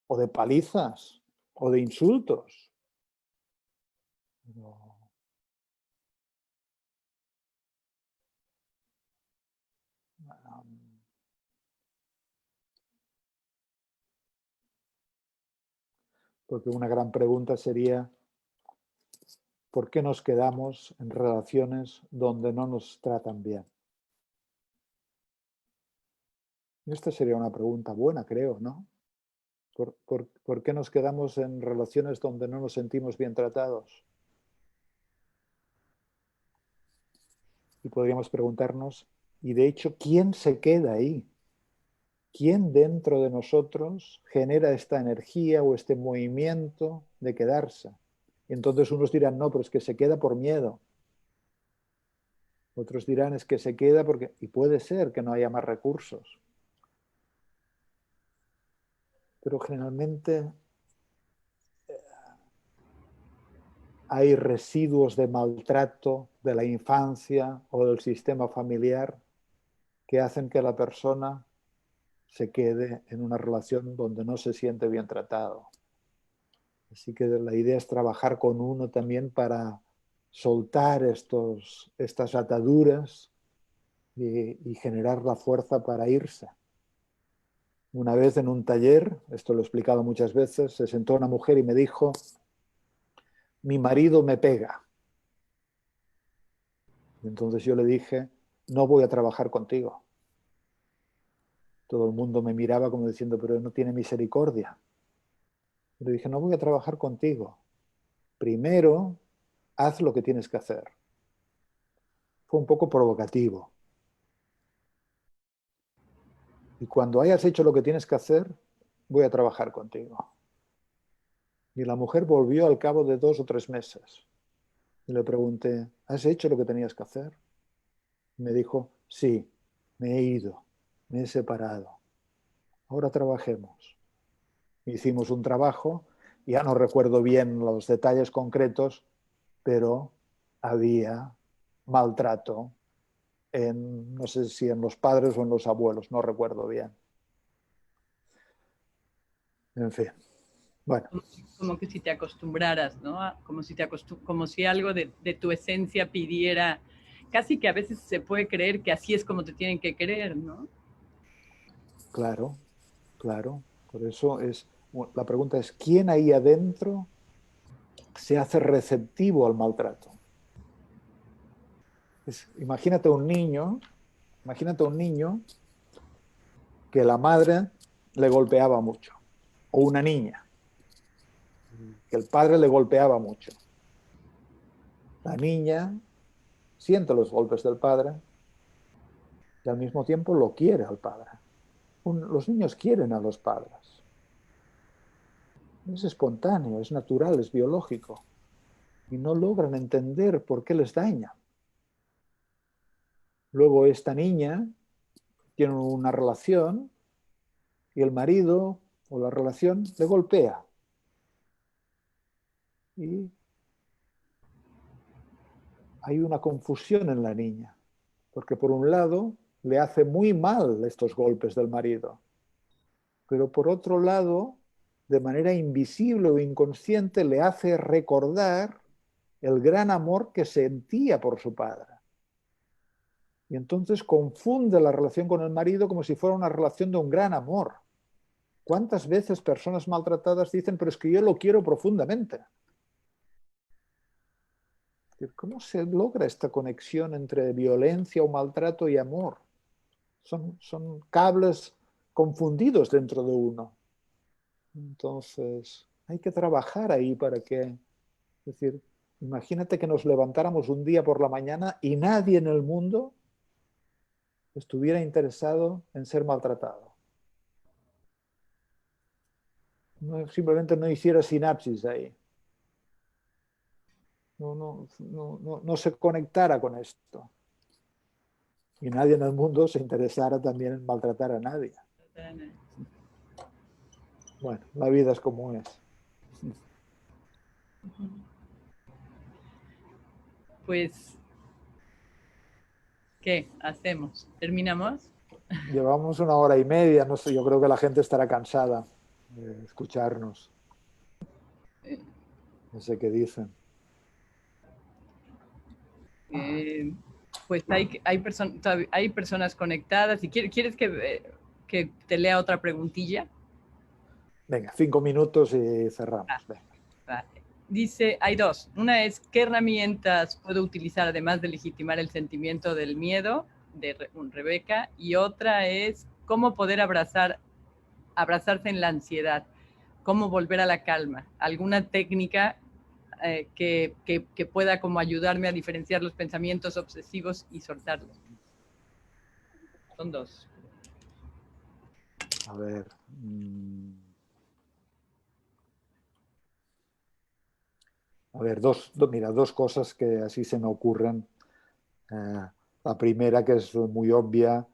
S3: o de palizas, o de insultos. Porque una gran pregunta sería: ¿por qué nos quedamos en relaciones donde no nos tratan bien? Esta sería una pregunta buena, creo, ¿no? ¿Por qué nos quedamos en relaciones donde no nos sentimos bien tratados? Y podríamos preguntarnos, y de hecho, ¿quién se queda ahí? ¿Quién dentro de nosotros genera esta energía o este movimiento de quedarse? Y entonces unos dirán, no, pero es que se queda por miedo. Otros dirán, es que se queda porque... Y puede ser que no haya más recursos. Pero generalmente hay residuos de maltrato de la infancia o del sistema familiar que hacen que la persona se quede en una relación donde no se siente bien tratado. Así que la idea es trabajar con uno también para soltar estas ataduras y generar la fuerza para irse. Una vez en un taller, esto lo he explicado muchas veces, se sentó una mujer y me dijo, mi marido me pega. Y entonces yo le dije, no voy a trabajar contigo. Todo el mundo me miraba como diciendo, pero no tiene misericordia. Le dije, no voy a trabajar contigo. Primero, haz lo que tienes que hacer. Fue un poco provocativo. Y cuando hayas hecho lo que tienes que hacer, voy a trabajar contigo. Y la mujer volvió al cabo de 2 o 3 meses. Y le pregunté, ¿has hecho lo que tenías que hacer? Y me dijo, sí, me he ido, me he separado. Ahora trabajemos. Hicimos un trabajo, ya no recuerdo bien los detalles concretos, pero había maltrato no sé si en los padres o en los abuelos, no recuerdo bien. En fin, bueno.
S2: Como que si te acostumbraras, ¿no? Como si algo de tu esencia pidiera, casi que a veces se puede creer que así es como te tienen que querer, ¿no?
S3: Claro, claro. Por eso la pregunta es, ¿quién ahí adentro se hace receptivo al maltrato? Imagínate un niño que la madre le golpeaba mucho, o una niña, que el padre le golpeaba mucho. La niña siente los golpes del padre y al mismo tiempo lo quiere al padre. Los niños quieren a los padres. Es espontáneo, es natural, es biológico. Y no logran entender por qué les daña. Luego esta niña tiene una relación y el marido o la relación le golpea. Y hay una confusión en la niña, porque por un lado le hace muy mal estos golpes del marido, pero por otro lado, de manera invisible o inconsciente, le hace recordar el gran amor que sentía por su padre. Y entonces confunde la relación con el marido como si fuera una relación de un gran amor. ¿Cuántas veces personas maltratadas dicen, pero es que yo lo quiero profundamente? ¿Cómo se logra esta conexión entre violencia o maltrato y amor? Son cables confundidos dentro de uno. Entonces, hay que trabajar ahí para que, es decir, imagínate que nos levantáramos un día por la mañana y nadie en el mundo estuviera interesado en ser maltratado. Simplemente no hiciera sinapsis ahí. No se conectara con esto. Y nadie en el mundo se interesara también en maltratar a nadie. Bueno, la vida es como es.
S2: Pues, ¿qué hacemos? ¿Terminamos?
S3: Llevamos 1 hora y media, no sé, yo creo que la gente estará cansada de escucharnos. No sé qué dicen.
S2: Pues hay personas conectadas. ¿Y quieres que te lea otra preguntilla?
S3: Venga, 5 minutos y cerramos.
S2: Vale. Dice, hay 2. Una es, ¿qué herramientas puedo utilizar además de legitimar el sentimiento del miedo? De Rebeca. Y otra es, ¿cómo poder abrazarse en la ansiedad? cómo volver a la calma. ¿Alguna técnica que pueda como ayudarme a diferenciar los pensamientos obsesivos y soltarlos? Son dos.
S3: A ver. A ver, mira, dos cosas que así se me ocurren. La primera, que es muy obvia,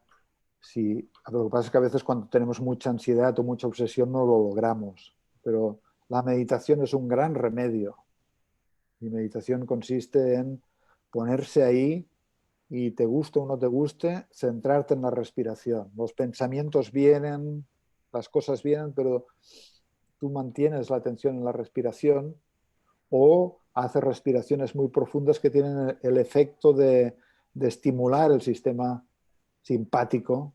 S3: lo que pasa es que a veces cuando tenemos mucha ansiedad o mucha obsesión no lo logramos, pero la meditación es un gran remedio. Mi meditación consiste en ponerse ahí y te guste o no te guste, centrarte en la respiración. Los pensamientos vienen, las cosas vienen, pero tú mantienes la atención en la respiración o haces respiraciones muy profundas que tienen el efecto de estimular el sistema simpático,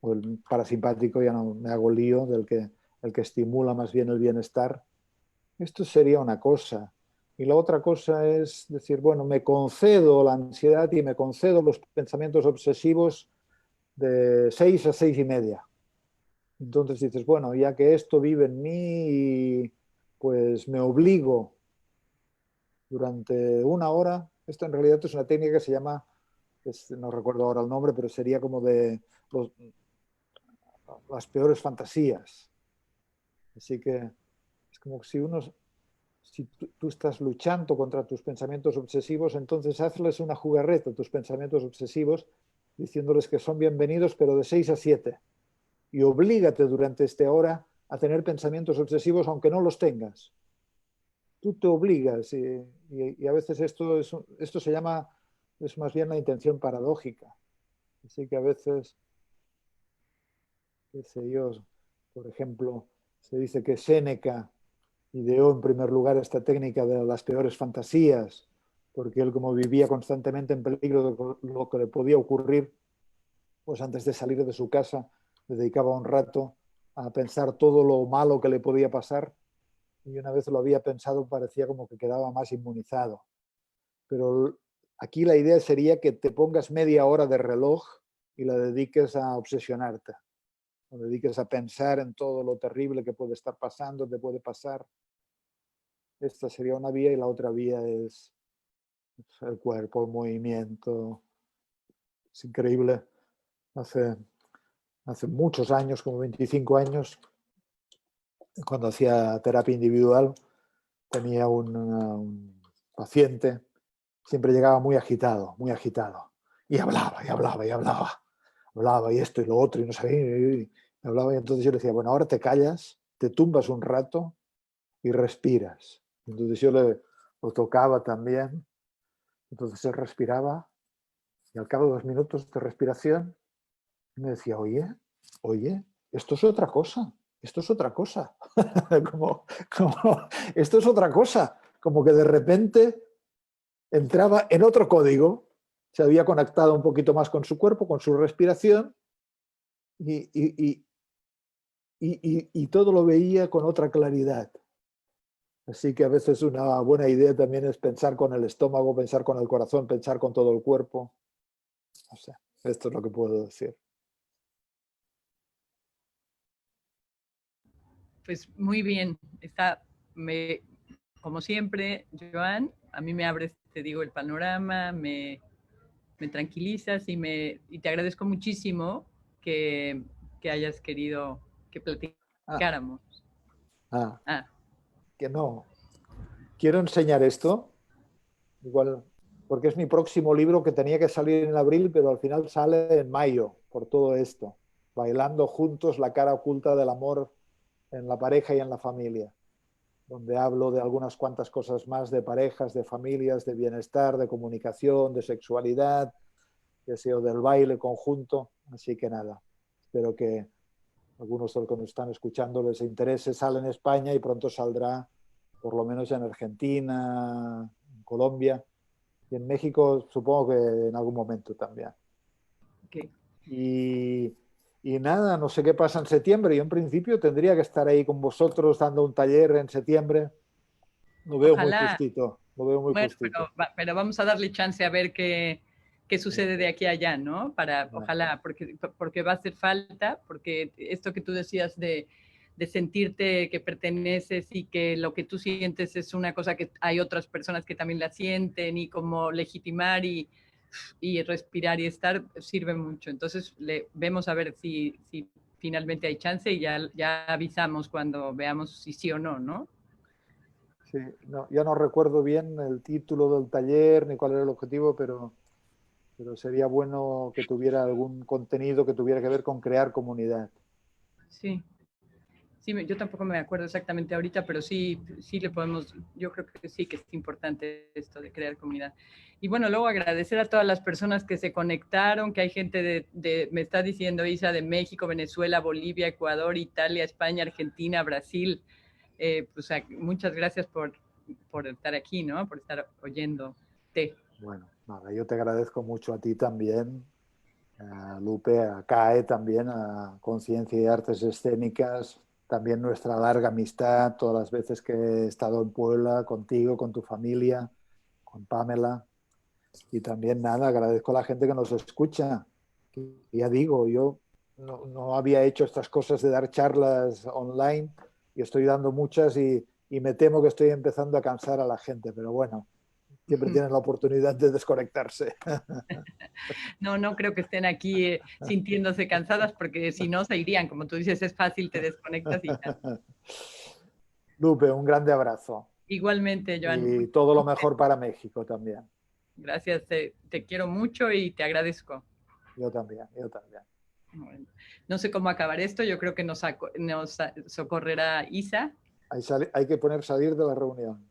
S3: o el parasimpático, ya no me hago lío, el que estimula más bien el bienestar. Esto sería una cosa. Y la otra cosa es decir, bueno, me concedo la ansiedad y me concedo los pensamientos obsesivos de 6 a 6:30. Entonces dices, bueno, ya que esto vive en mí, pues me obligo durante 1 hora. Esto en realidad es una técnica que se llama, no recuerdo ahora el nombre, pero sería como de las peores fantasías. Así que es como si si tú estás luchando contra tus pensamientos obsesivos, entonces hazles una jugarreta a tus pensamientos obsesivos, diciéndoles que son bienvenidos, pero de 6 a 7. Y oblígate durante esta hora a tener pensamientos obsesivos, aunque no los tengas. Tú te obligas y a veces esto se llama, es más bien la intención paradójica. Así que a veces, qué sé yo, por ejemplo, se dice que Séneca ideó en primer lugar esta técnica de las peores fantasías, porque él, como vivía constantemente en peligro de lo que le podía ocurrir, pues antes de salir de su casa dedicaba un rato a pensar todo lo malo que le podía pasar, y una vez lo había pensado parecía como que quedaba más inmunizado. Pero aquí la idea sería que te pongas media hora de reloj y la dediques a obsesionarte, lo dediques a pensar en todo lo terrible que puede estar pasando, te puede pasar. Esta sería una vía y la otra vía es el cuerpo, el movimiento. Es increíble. Hace muchos años, como 25 años, cuando hacía terapia individual, tenía un paciente, siempre llegaba muy agitado, y hablaba, y hablaba, y hablaba. Hablaba y esto y lo otro, y no sabía, y hablaba, y entonces yo le decía, bueno, ahora te callas, te tumbas un rato y respiras. Entonces yo lo tocaba también, entonces él respiraba, y al cabo de 2 minutos de respiración me decía, oye, esto es otra cosa, esto es otra cosa. Esto es otra cosa, como que de repente entraba en otro código, se había conectado un poquito más con su cuerpo, con su respiración, y todo lo veía con otra claridad. Así que a veces una buena idea también es pensar con el estómago, pensar con el corazón, pensar con todo el cuerpo. O sea, esto es lo que puedo decir.
S2: Pues muy bien, como siempre, Joan, a mí me abres, te digo, el panorama, me tranquilizas y te agradezco muchísimo que hayas querido que platicáramos.
S3: Que no. Quiero enseñar esto, igual, porque es mi próximo libro que tenía que salir en abril, pero al final sale en mayo, por todo esto. Bailando juntos, la cara oculta del amor en la pareja y en la familia, donde hablo de algunas cuantas cosas más de parejas, de familias, de bienestar, de comunicación, de sexualidad, deseo del baile conjunto. Así que nada, espero que algunos de los que nos están escuchando les interese. Sale en España y pronto saldrá por lo menos en Argentina, en Colombia y en México supongo que en algún momento también.
S2: Okay.
S3: Y nada, no sé qué pasa en septiembre. Yo en principio tendría que estar ahí con vosotros dando un taller en septiembre. Lo veo muy justito. Lo veo muy justito.
S2: Pero vamos a darle chance a ver qué sucede de aquí a allá, ¿no? Ojalá, porque va a hacer falta, porque esto que tú decías de de sentirte que perteneces y que lo que tú sientes es una cosa que hay otras personas que también la sienten, y como legitimar y respirar y estar sirve mucho. Entonces vemos a ver si finalmente hay chance, y ya avisamos cuando veamos si sí o no, ¿no?
S3: Sí, no, ya no recuerdo bien el título del taller ni cuál era el objetivo, pero sería bueno que tuviera algún contenido que tuviera que ver con crear comunidad.
S2: Sí. Sí, yo tampoco me acuerdo exactamente ahorita, pero sí le podemos, yo creo que sí que es importante esto de crear comunidad. Y bueno, luego agradecer a todas las personas que se conectaron, que hay gente me está diciendo Isa, de México, Venezuela, Bolivia, Ecuador, Italia, España, Argentina, Brasil. Pues muchas gracias por estar aquí, ¿no? Por estar oyéndote.
S3: Bueno, nada, yo te agradezco mucho a ti también, a Lupe, a CAE también, a Conciencia y Artes Escénicas, también nuestra larga amistad, todas las veces que he estado en Puebla contigo, con tu familia, con Pamela. Y también nada, agradezco a la gente que nos escucha. Ya digo, yo no había hecho estas cosas de dar charlas online y estoy dando muchas y me temo que estoy empezando a cansar a la gente, pero bueno, siempre tienen la oportunidad de desconectarse.
S2: No creo que estén aquí sintiéndose cansadas, porque si no se irían. Como tú dices, es fácil, te desconectas y ya.
S3: Lupe, un grande abrazo.
S2: Igualmente, Joan.
S3: Y todo lo mejor para México también.
S2: Gracias, te quiero mucho y te agradezco.
S3: Yo también, yo también.
S2: Bueno, no sé cómo acabar esto, yo creo que nos socorrerá Isa.
S3: Hay que poner salir de la reunión.